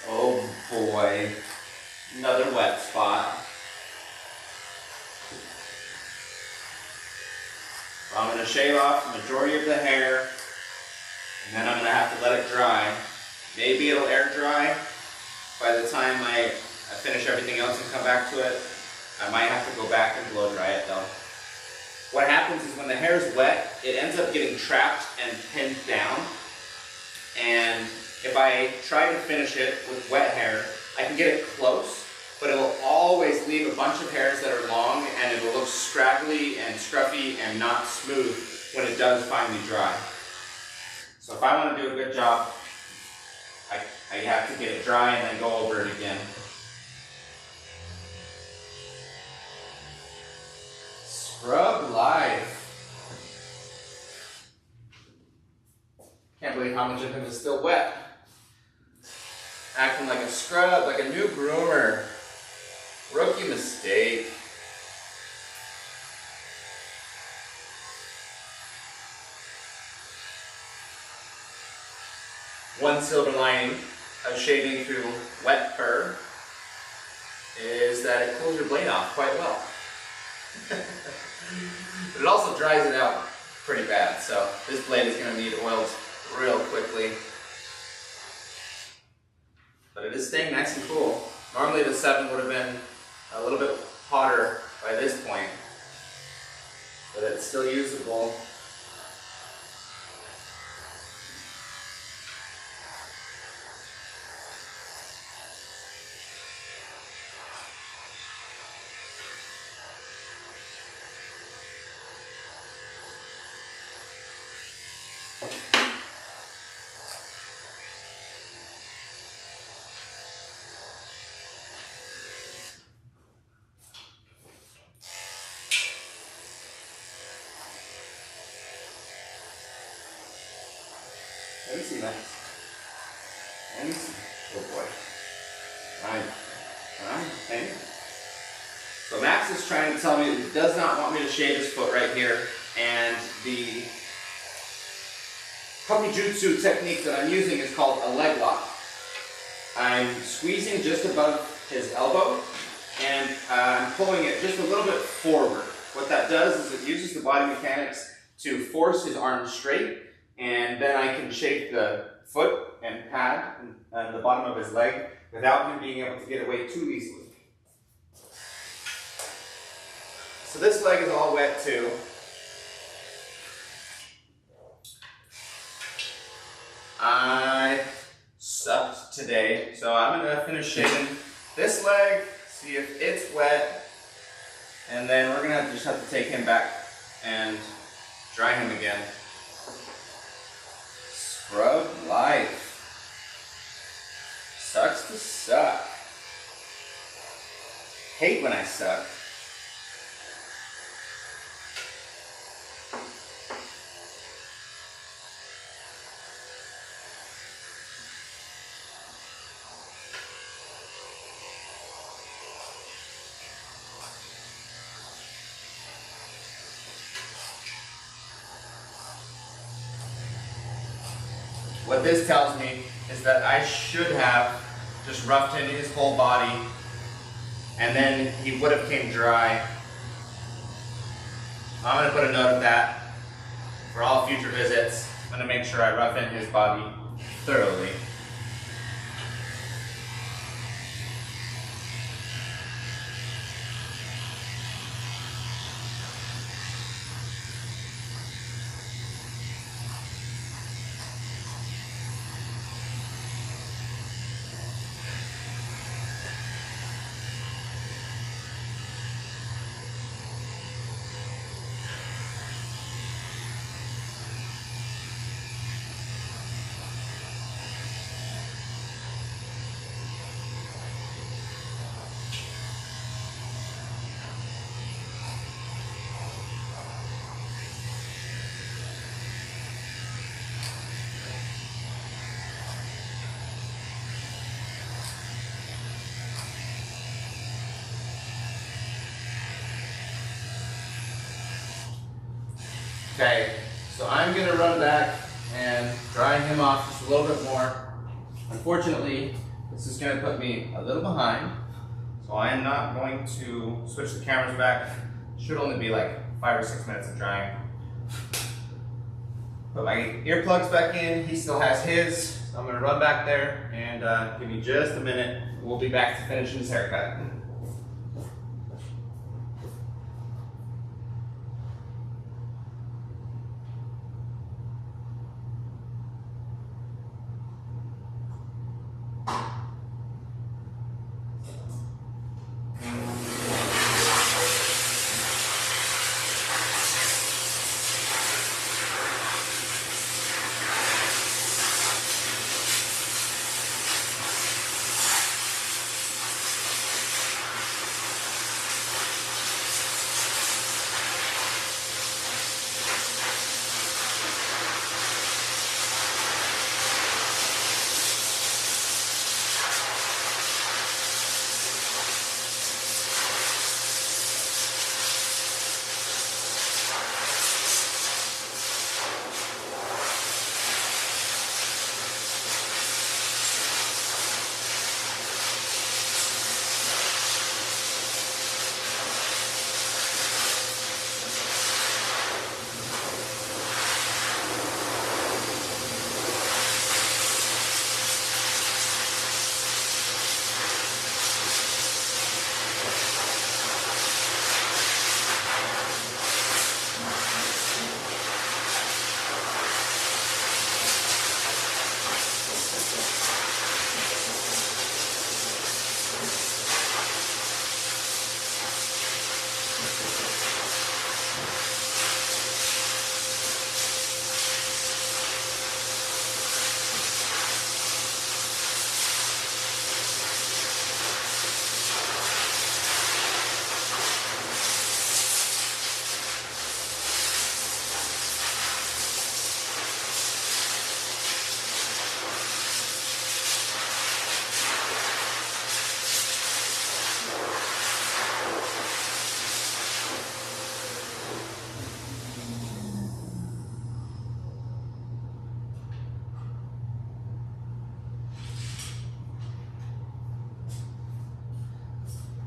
Oh boy, another wet spot. So I'm going to shave off the majority of the hair, and then I'm going to have to let it dry. Maybe it'll air dry by the time I finish everything else and come back to it. I might have to go back and blow dry it though. What happens is when the hair is wet, it ends up getting trapped and pinned down. And if I try to finish it with wet hair, I can get it close, but it will always leave a bunch of hairs that are long, and it will look scraggly and scruffy and not smooth when it does finally dry. So if I want to do a good job, I have to get it dry and then go over it again. Scrub life. Can't believe how much of him is still wet. Acting like a scrub, like a new groomer. Rookie mistake. silver lining of shaving through wet fur is that it cools your blade off quite well. But it also dries it out pretty bad, so this blade is going to need oiled real quickly. But it is staying nice and cool. Normally the 7 would have been a little bit hotter by this point, but it's still usable. Let me see, Max. Let me see. Oh boy. Alright. Okay. So Max is trying to tell me that he does not want me to shave his foot right here, and the puppy jutsu technique that I'm using is called a leg lock. I'm squeezing just above his elbow, and I'm pulling it just a little bit forward. What that does is it uses the body mechanics to force his arm straight, and then I can shake the foot and pad and the bottom of his leg without him being able to get away too easily. So this leg is all wet too. I sucked today, so I'm going to finish shaving this leg, see if it's wet, and then we're going to just have to take him back and dry him again. Scrub life. Sucks to suck. Hate when I suck. What this tells me is that I should have just roughed in his whole body, and then he would have came dry. I'm going to put a note of that for all future visits. I'm going to make sure I rough in his body thoroughly. Okay, so I'm going to run back and dry him off just a little bit more. Unfortunately, this is going to put me a little behind, so I am not going to switch the cameras back. Should only be like 5 or 6 minutes of drying. Put my earplugs back in, he still has his, so I'm going to run back there and give me just a minute. We'll be back to finishing his haircut.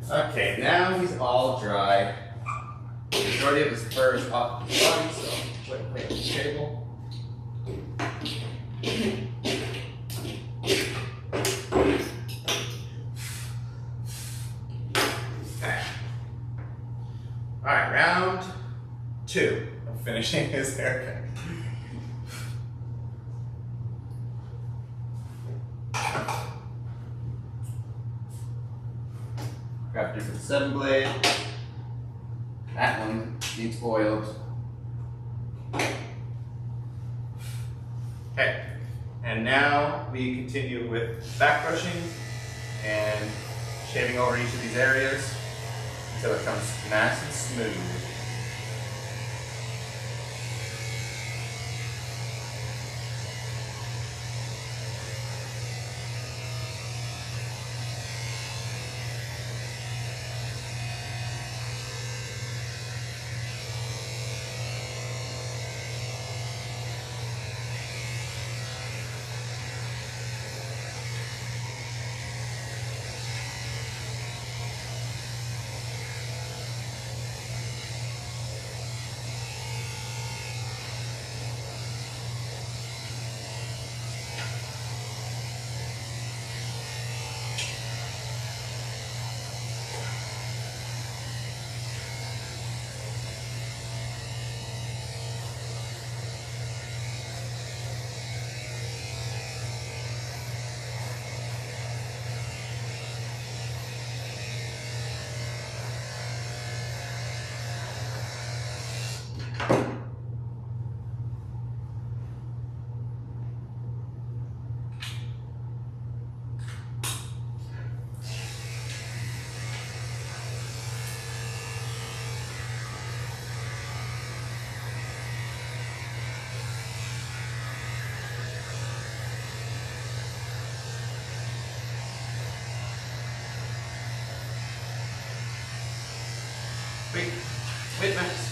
Okay, now he's all dry. The majority of his fur is off his body, so put him on the table. Okay. Alright, round 2 of finishing his haircut. Grab a different 7 blade. That one needs oiled. Okay, and now we continue with back brushing and shaving over each of these areas until it comes nice and smooth. Wait, Max.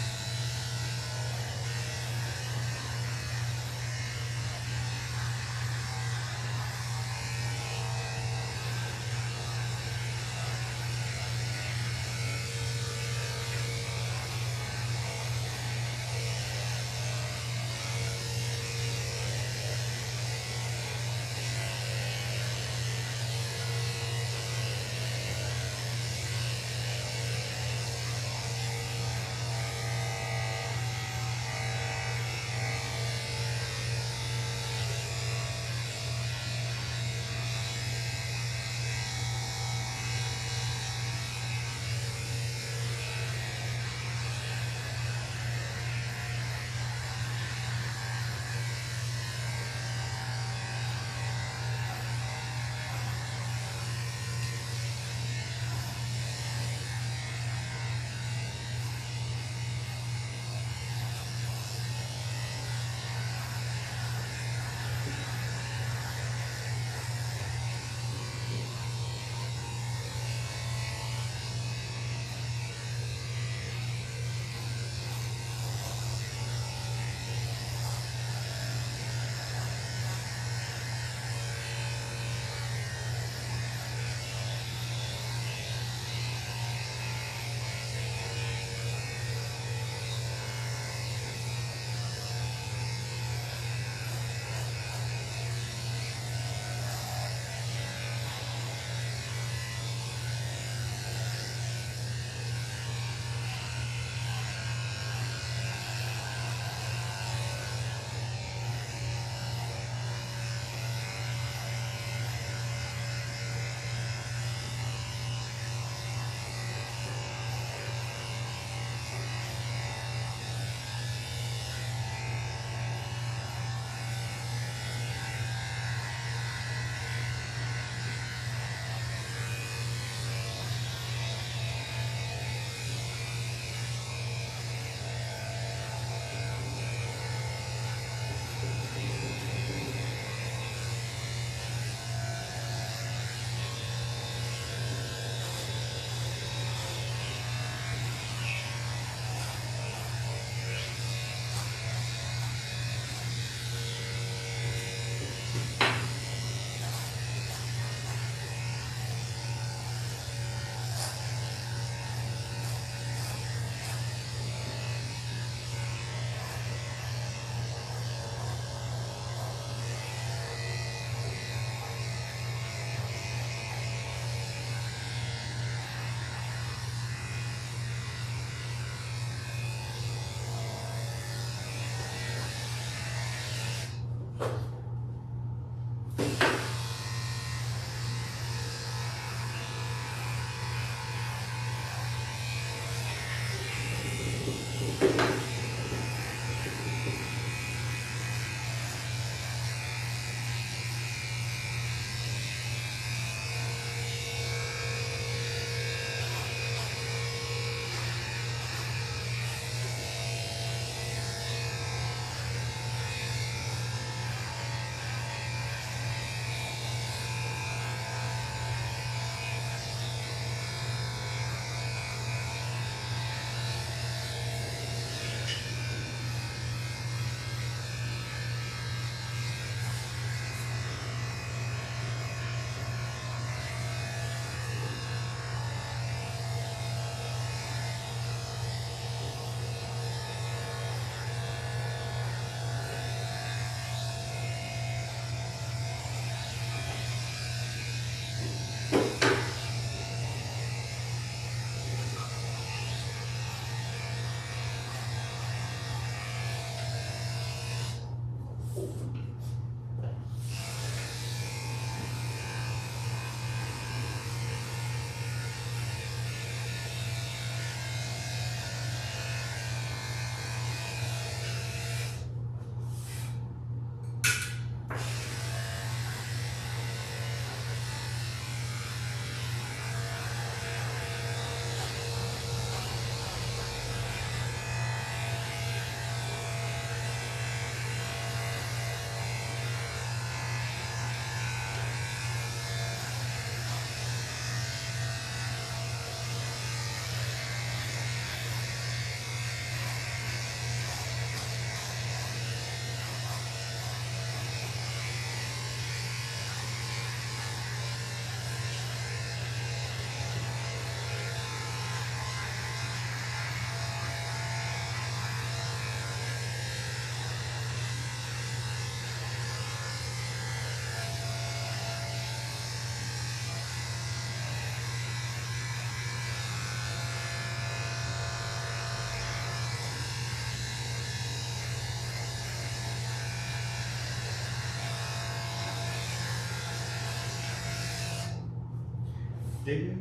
Okay,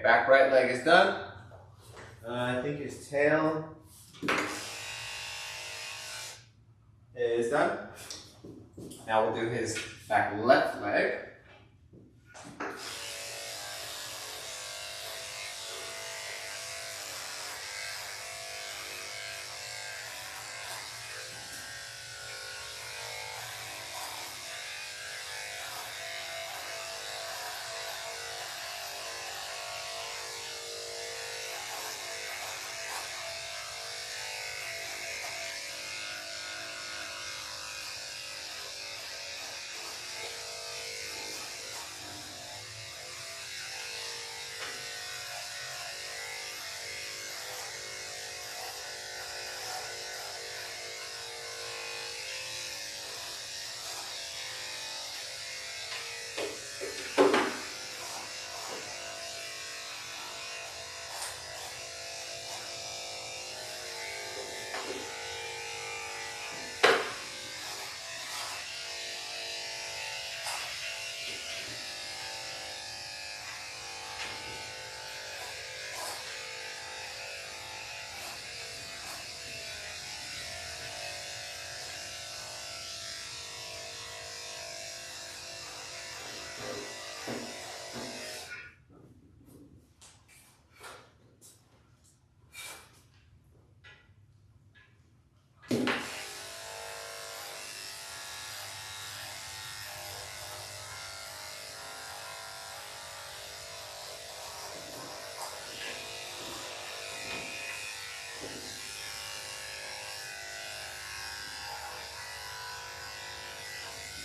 back right leg is done. I think his tail is done. Now we'll do his back left leg.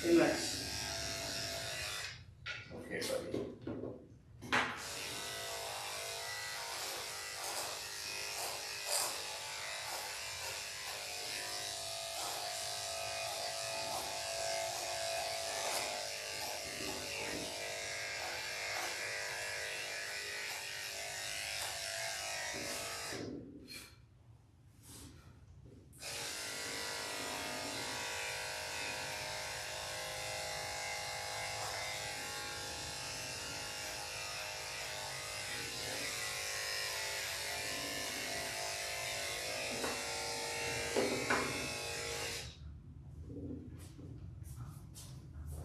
Nice. Okay, buddy.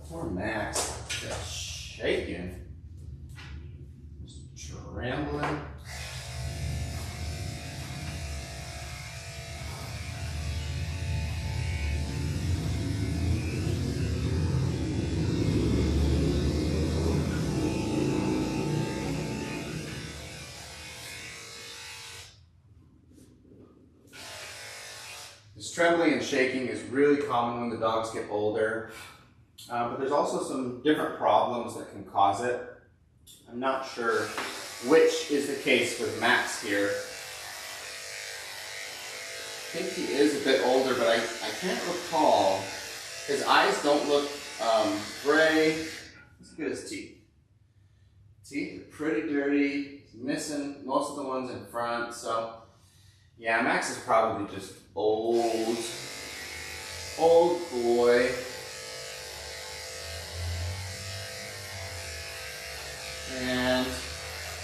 Poor Max, just shaking, just trembling. This trembling and shaking is really common when the dogs get older. But there's also some different problems that can cause it. I'm not sure which is the case with Max here. I think he is a bit older, but I can't recall. His eyes don't look gray. Let's look at his teeth. Teeth are pretty dirty. He's missing most of the ones in front. So yeah, Max is probably just old boy. And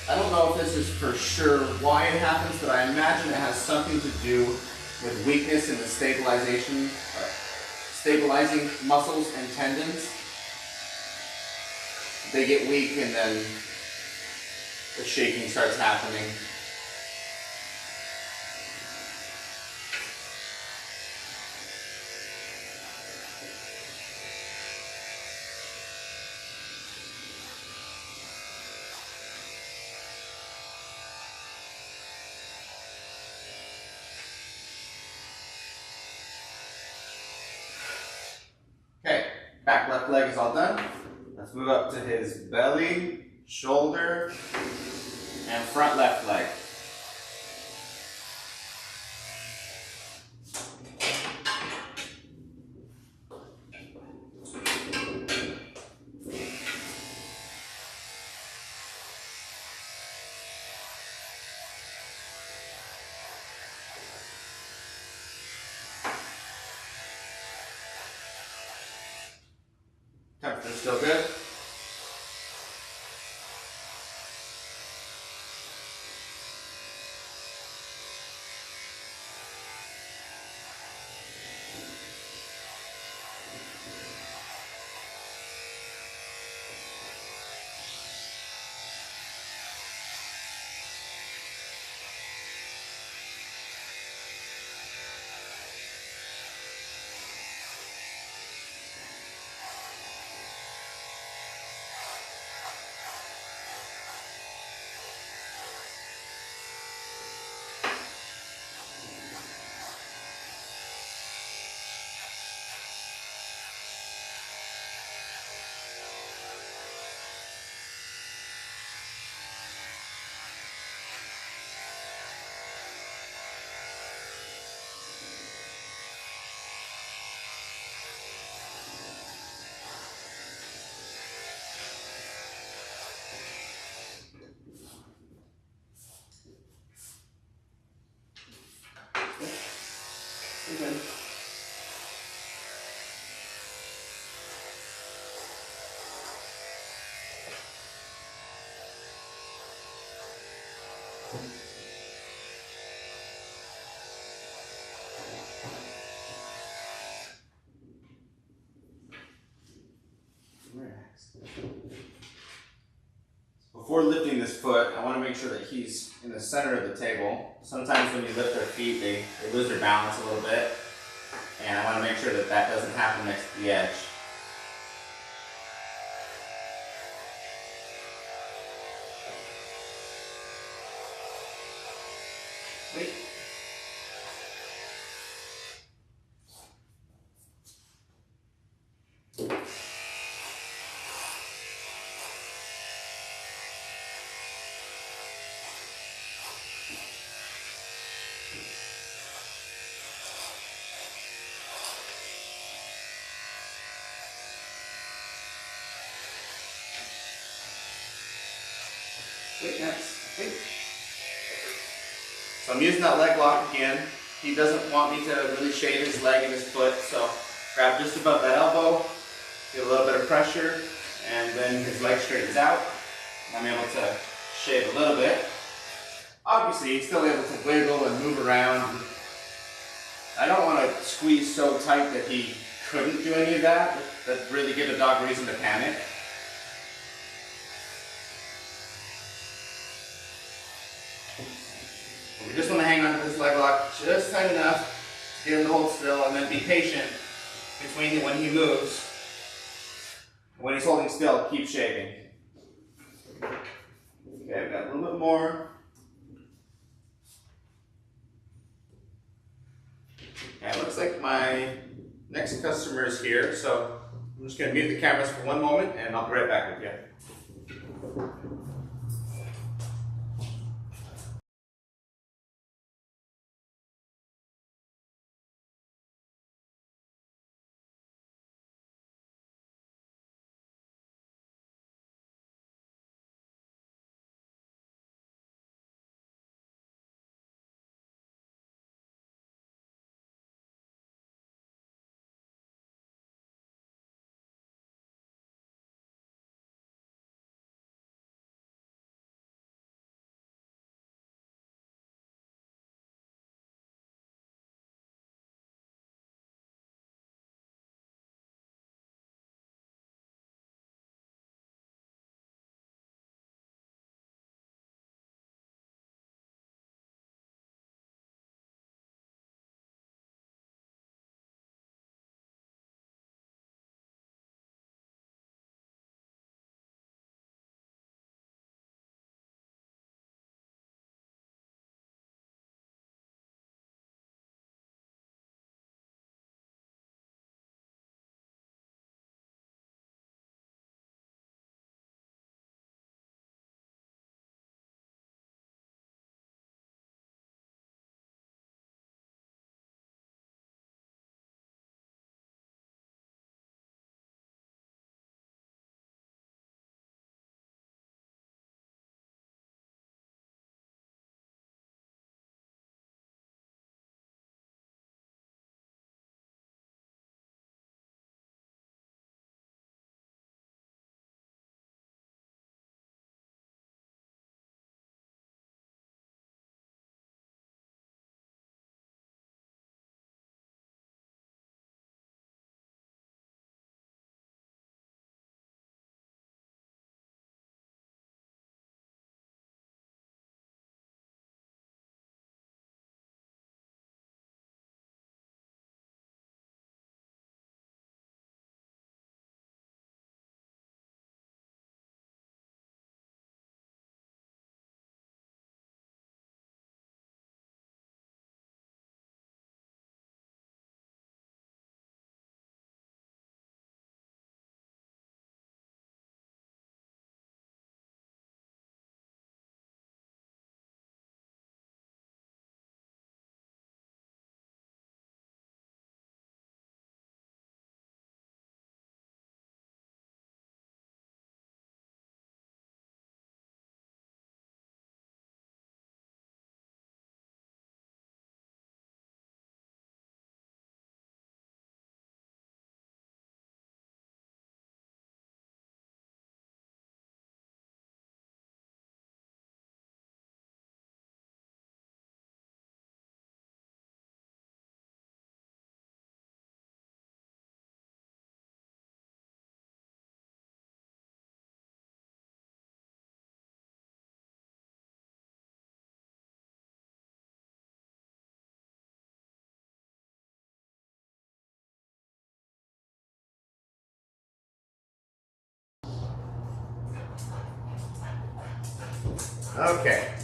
I don't know if this is for sure why it happens, but I imagine it has something to do with weakness in the stabilizing muscles and tendons. They get weak and then the shaking starts happening. Okay, back left leg is all done. Let's move up to his belly, shoulder, and front left leg. still good. Okay. Relax. Before lifting this foot, I want to make sure that he's in the center of the table. Sometimes when you lift their feet, they lose their balance a little bit. And I want to make sure that that doesn't happen next to the edge. Wait. Wait, next. Wait. So I'm using that leg lock again. He doesn't want me to really shave his leg and his foot, so grab just above that elbow, get a little bit of pressure, and then his leg straightens out. I'm able to shave a little bit. Obviously, he's still able to wiggle and move around. I don't want to squeeze so tight that he couldn't do any of that. That really give a dog reason to panic. We just want to hang on to this leg lock just tight enough to get him to hold still, and then be patient between when he moves. When he's holding still, keep shaving. Okay, I've got a little bit more. Okay, it looks like my next customer is here, so I'm just going to mute the cameras for one moment, and I'll be right back with you. Okay.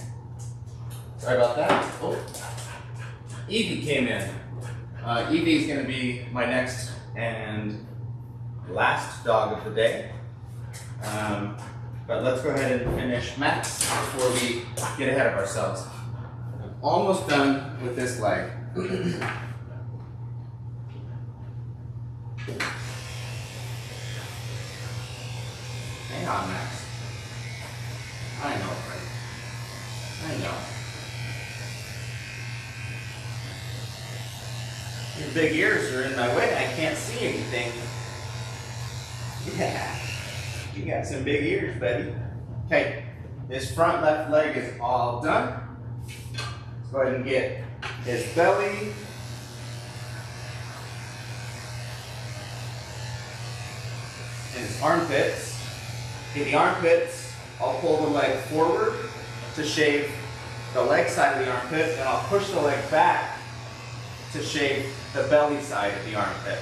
Sorry about that. Oh, Evie came in. Evie is going to be my next and last dog of the day. But let's go ahead and finish Max before we get ahead of ourselves. I'm almost done with this leg. Hang on, Max. I know, right? I know. Your big ears are in my way. I can't see anything. Yeah. You got some big ears, buddy. Okay. This front left leg is all done. Let's go ahead and get his belly. And his armpits. Okay, the armpits, I'll pull the leg forward to shave the leg side of the armpit, and I'll push the leg back to shave the belly side of the armpit.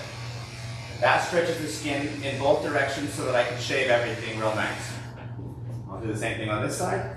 That stretches the skin in both directions so that I can shave everything real nice. I'll do the same thing on this side.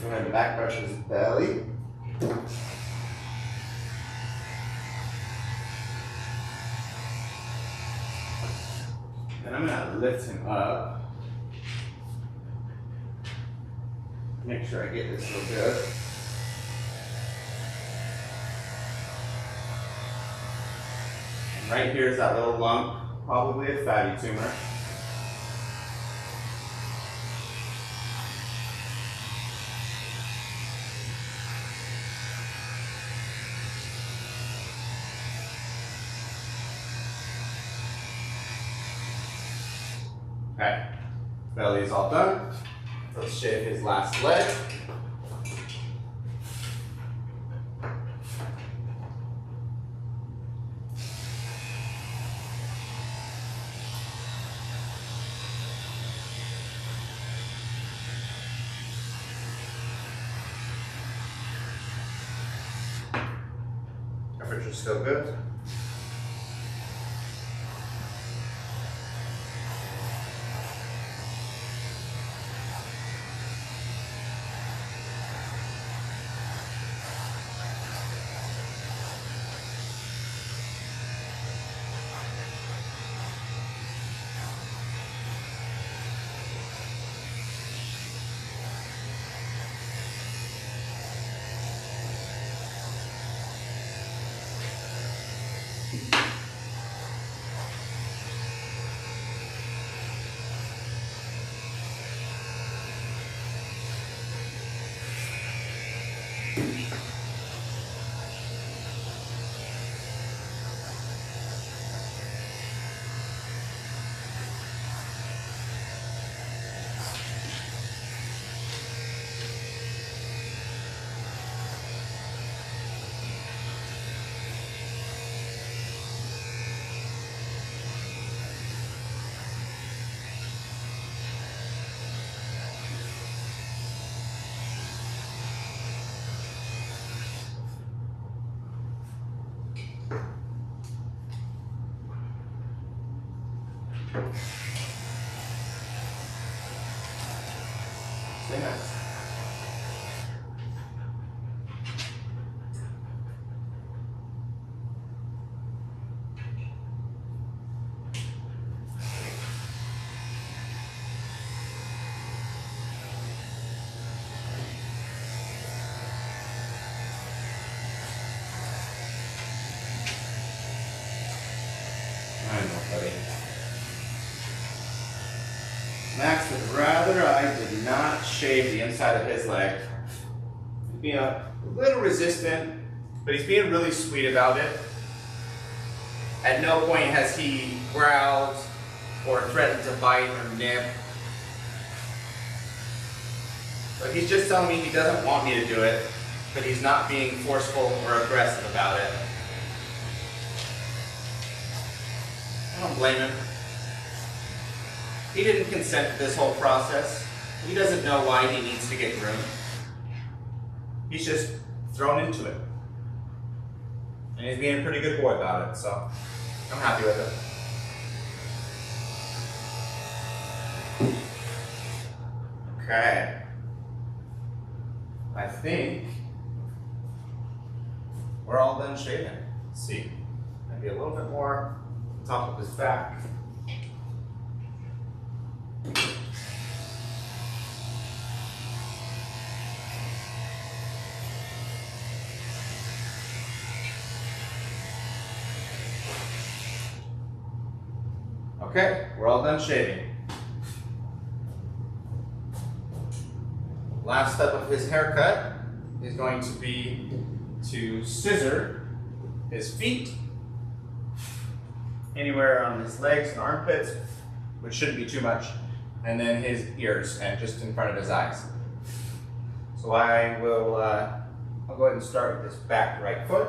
Go ahead and back brush his belly. Then I'm going to lift him up. Make sure I get this real good. And right here is that little lump, probably a fatty tumor. Okay, belly is all done. Let's shave his last leg. Temperature's still good. Stay nice. I know, buddy. Max would rather I did not shave the inside of his leg. He's being a little resistant, but he's being really sweet about it. At no point has he growled or threatened to bite or nip. But he's just telling me he doesn't want me to do it, but he's not being forceful or aggressive about it. I don't blame him. He didn't consent to this whole process. He doesn't know why he needs to get groomed. He's just thrown into it. And he's being a pretty good boy about it, so I'm happy with it. Okay. I think we're all done shaving. Let's see. Maybe a little bit more on top of his back. Okay, we're all done shaving. Last step of his haircut is going to be to scissor his feet, anywhere on his legs and armpits, which shouldn't be too much, and then his ears and just in front of his eyes. So I'll go ahead and start with this back right foot.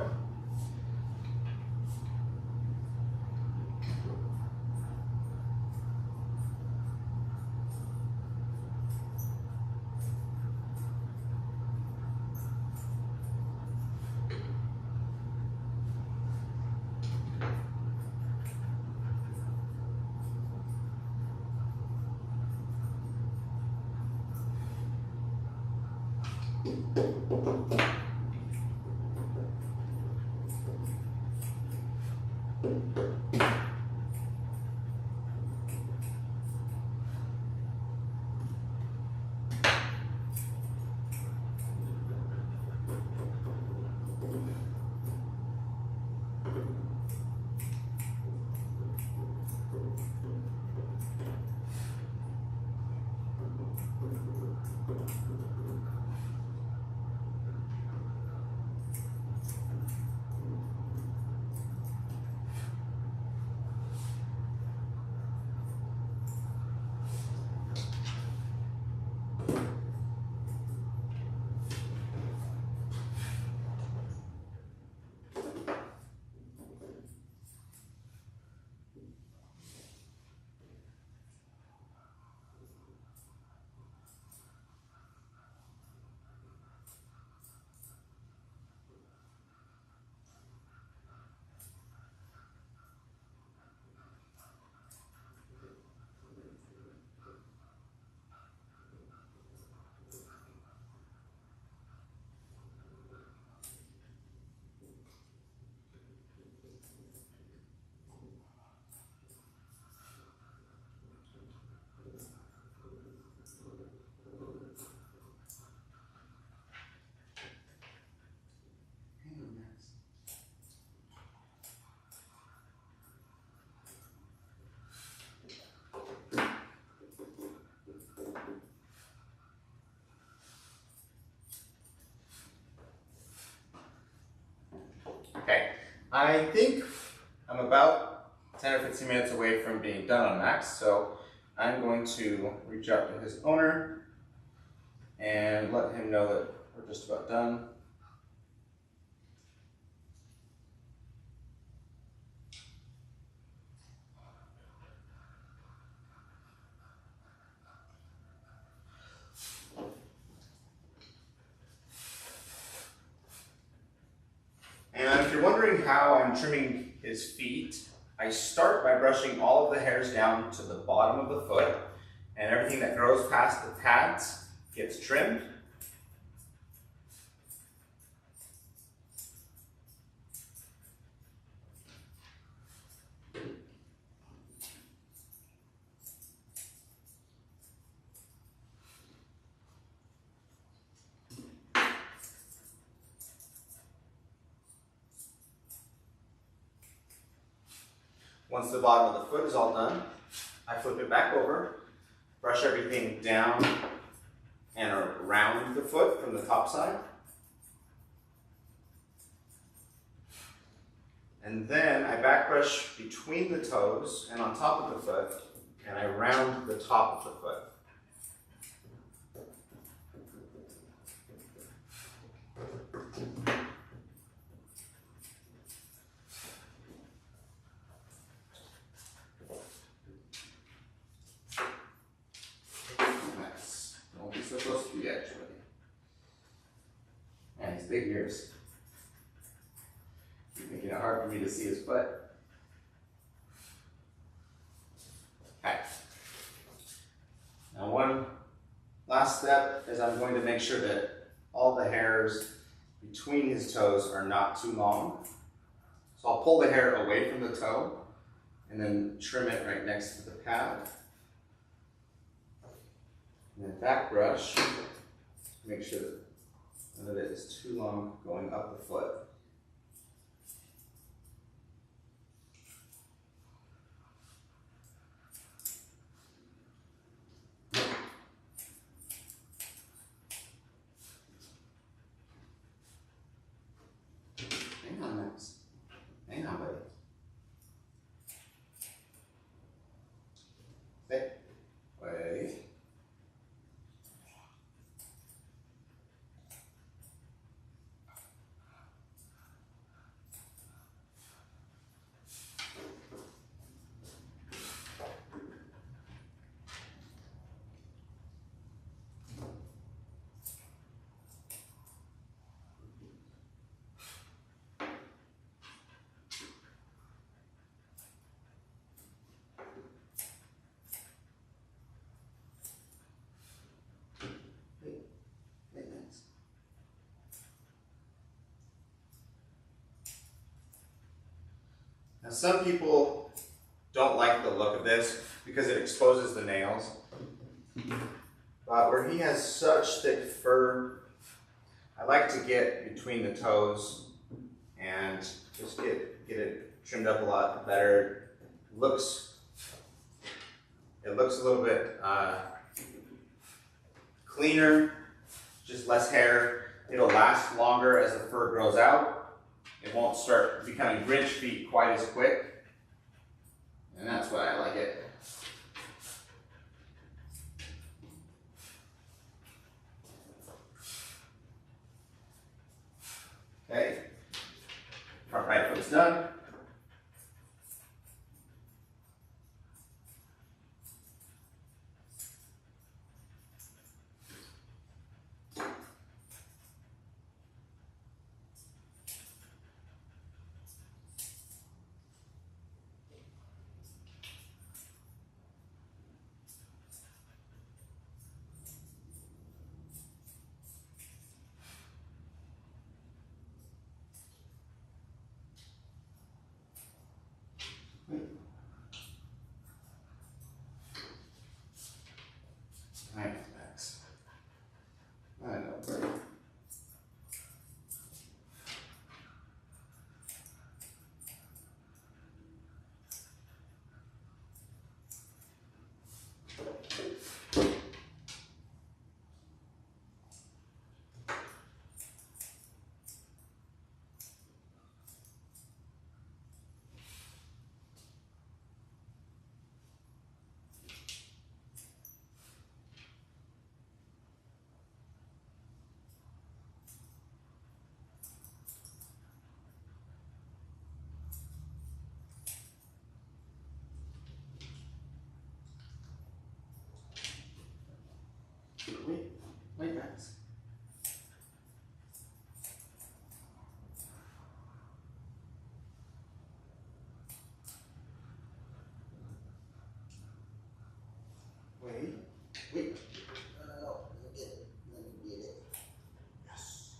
Okay, I think I'm about 10 or 15 minutes away from being done on Max, so I'm going to reach out to his owner and let him know that we're just about done. And if you're wondering how I'm trimming his feet, I start by brushing all of the hairs down to the bottom of the foot, and everything that grows past the pads gets trimmed. Once the bottom of the foot is all done, I flip it back over, brush everything down and around the foot from the top side. And then I back brush between the toes and on top of the foot, and I round the top of the foot. Nice. Don't be so close to the edge, buddy. And his big ears. You're making it hard for me to see his butt. Okay. Now one last step is I'm going to make sure that all the hairs between his toes are not too long. So I'll pull the hair away from the toe and then trim it right next to the pad. And then back brush, make sure that none of it is too long going up the foot. Hang on, Max. Hang on, buddy. Stay. Wait. Now some people don't like the look of this because it exposes the nails. But where he has such thick fur, I like to get between the toes and just get it trimmed up a lot better. It looks a little bit cleaner, just less hair. It'll last longer as the fur grows out. It won't start becoming Grinch feet quite as quick. And that's why I like it. Okay, front right foot's done. I know, Max. I know, buddy. Wait, Max. Wait. No, let me get it. Let me get it. Yes.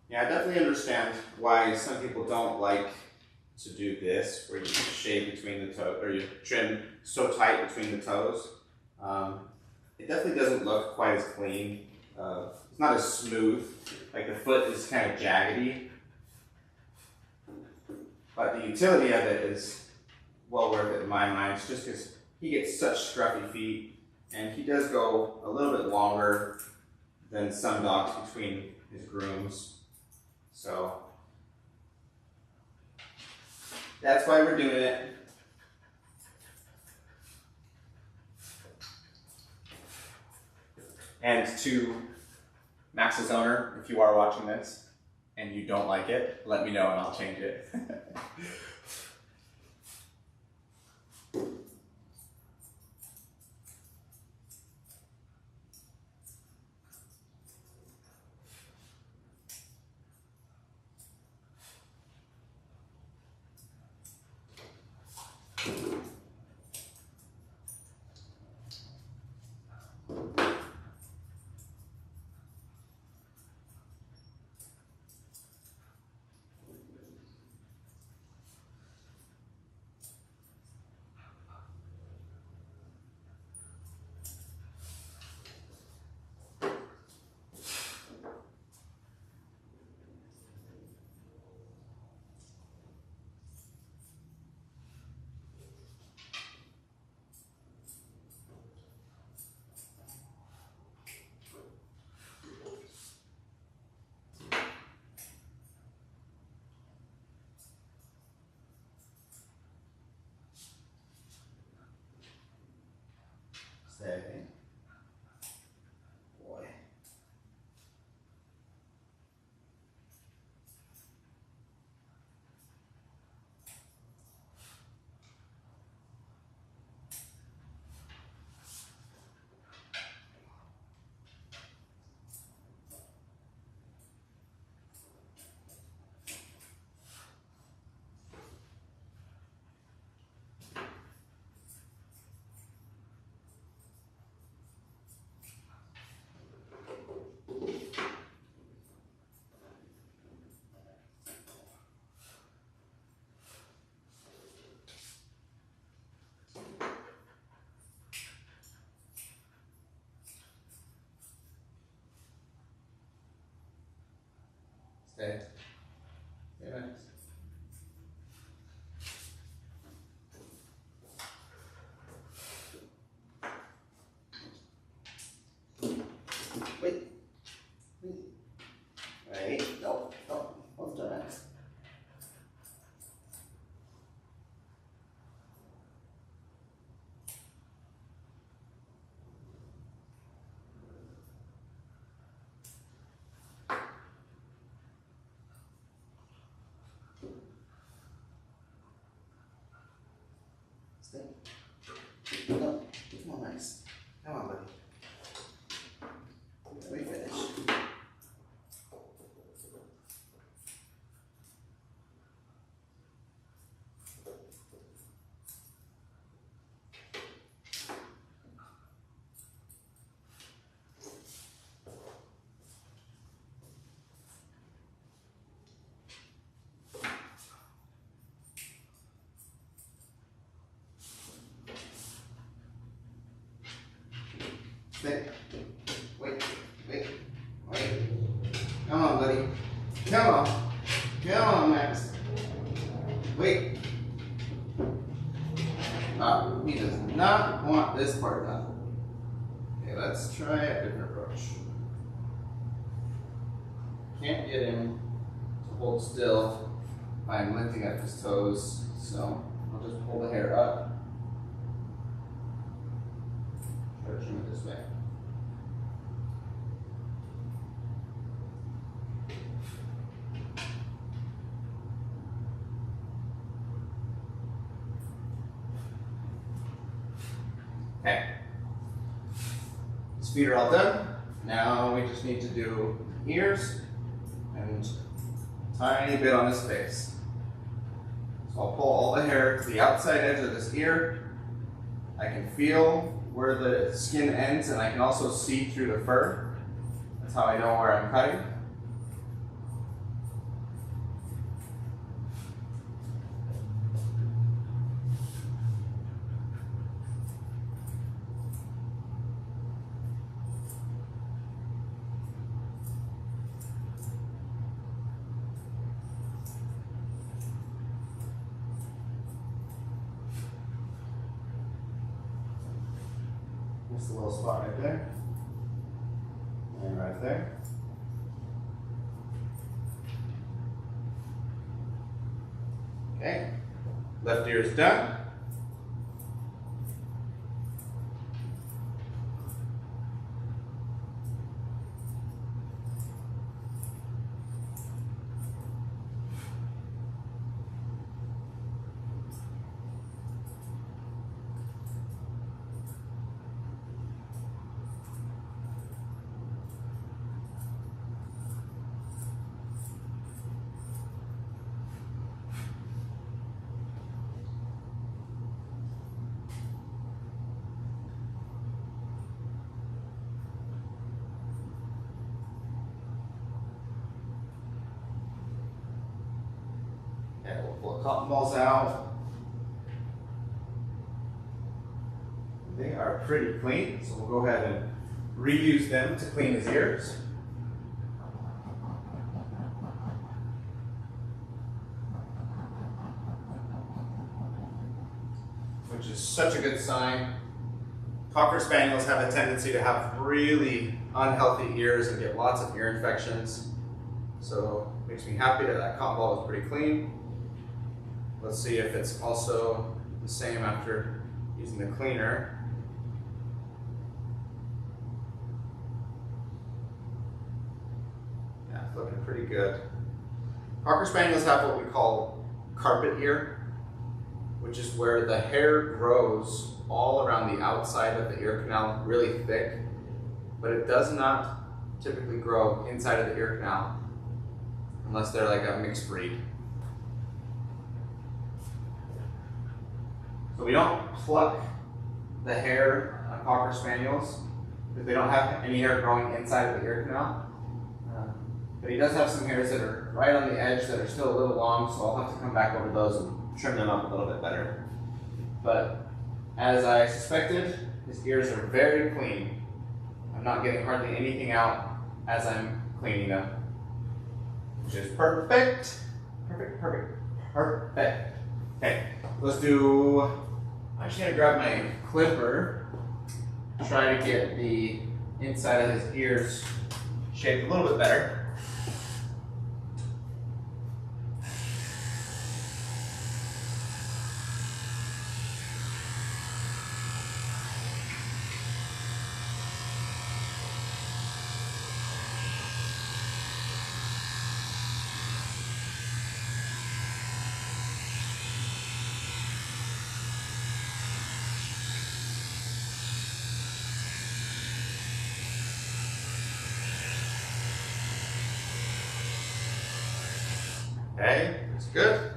Yeah, I definitely understand why some people don't like to do this, where you shave between the toes, or you trim so tight between the toes. It definitely doesn't look quite as clean. it's not as smooth. Like the foot is kind of jaggedy. But the utility of it is well worth it in my mind. It's just because he gets such scruffy feet, and he does go a little bit longer than some dogs between his grooms. So that's why we're doing it. And to Max's owner, if you are watching this and you don't like it, let me know and I'll change it. Stay. Boy. Stay. Stay nice. Wait. Wait. No. No. Hold on. Stay. No. Come on, Max. Come on, buddy. Let me finish. Stay. Wait. Wait. Wait. Come on, buddy. Come on. Come on, Max. Wait. He does not want this part done. Okay, let's try a different approach. Can't get him to hold still by lifting up his toes, so I'll just pull the hair up. Try to trim it this way. Okay. His feet are all done. Now we just need to do ears and a tiny bit on his face. So I'll pull all the hair to the outside edge of this ear. I can feel where the skin ends, and I can also see through the fur. That's how I know where I'm cutting. Just a little spot right there. And right there. Okay. Left ear is done. Okay, we'll pull the cotton balls out. They are pretty clean, so we'll go ahead and reuse them to clean his ears. Which is such a good sign. Cocker Spaniels have a tendency to have really unhealthy ears and get lots of ear infections. So it makes me happy that that cotton ball is pretty clean. Let's see if it's also the same after using the cleaner. Yeah, it's looking pretty good. Cocker Spaniels have what we call carpet ear, which is where the hair grows all around the outside of the ear canal really thick, but it does not typically grow inside of the ear canal unless they're like a mixed breed. So we don't pluck the hair on Cocker Spaniels because they don't have any hair growing inside of the ear canal. But he does have some hairs that are right on the edge that are still a little long, so I'll have to come back over those and trim them up a little bit better. But as I suspected, his ears are very clean. I'm not getting hardly anything out as I'm cleaning them, which is perfect. Perfect, perfect, perfect. Okay, let's do, I'm just gonna grab my clipper, try to get the inside of his ears shaped a little bit better. Okay, that's good.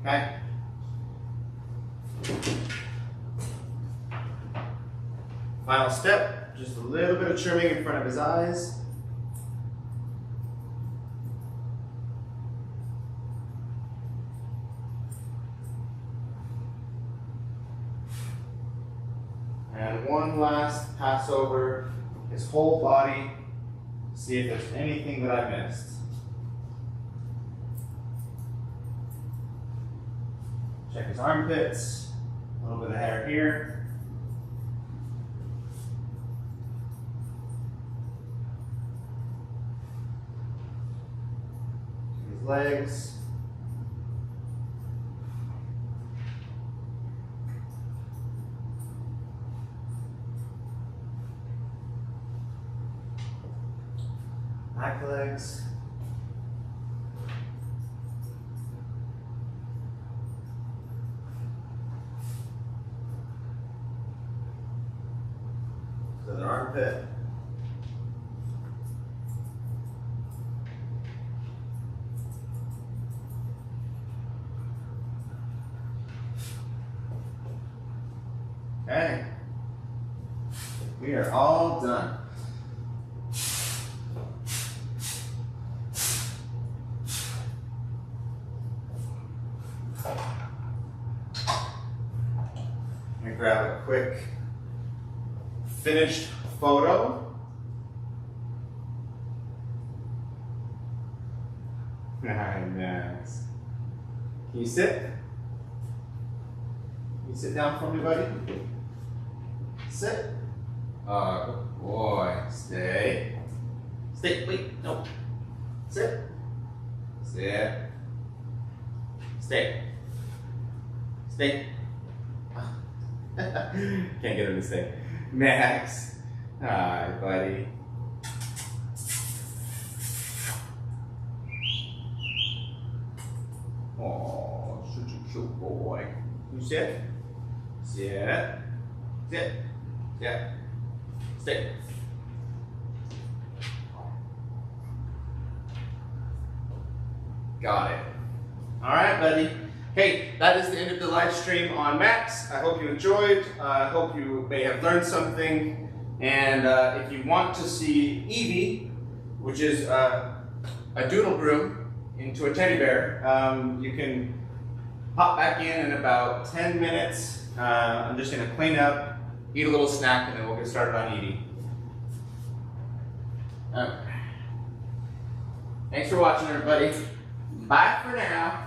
Okay. Final step, just a little bit of trimming in front of his eyes. And one last pass over his whole body to see if there's anything that I missed. Check his armpits, a little bit of hair here. His legs. Back legs. The other armpit. Okay. We are all done. I'm gonna grab a quick finished photo. Hi, Max. Can you sit? Can you sit down for me, buddy? Sit. Good boy. Stay. Stay. Wait. No. Sit. Sit. Stay. Stay. Can't get him to stay. Max. Hi, buddy. Oh, such a cute boy. You sit. Sit. Sit. Sit. Stay. Got it. All right, buddy. Hey, that is the end of the live stream on Max. I hope you enjoyed. I hope you may have learned something. And if you want to see Evie, which is a doodle groom into a teddy bear, you can pop back in about 10 minutes. I'm just going to clean up, eat a little snack, and then we'll get started on Evie. Thanks for watching, everybody. Bye for now.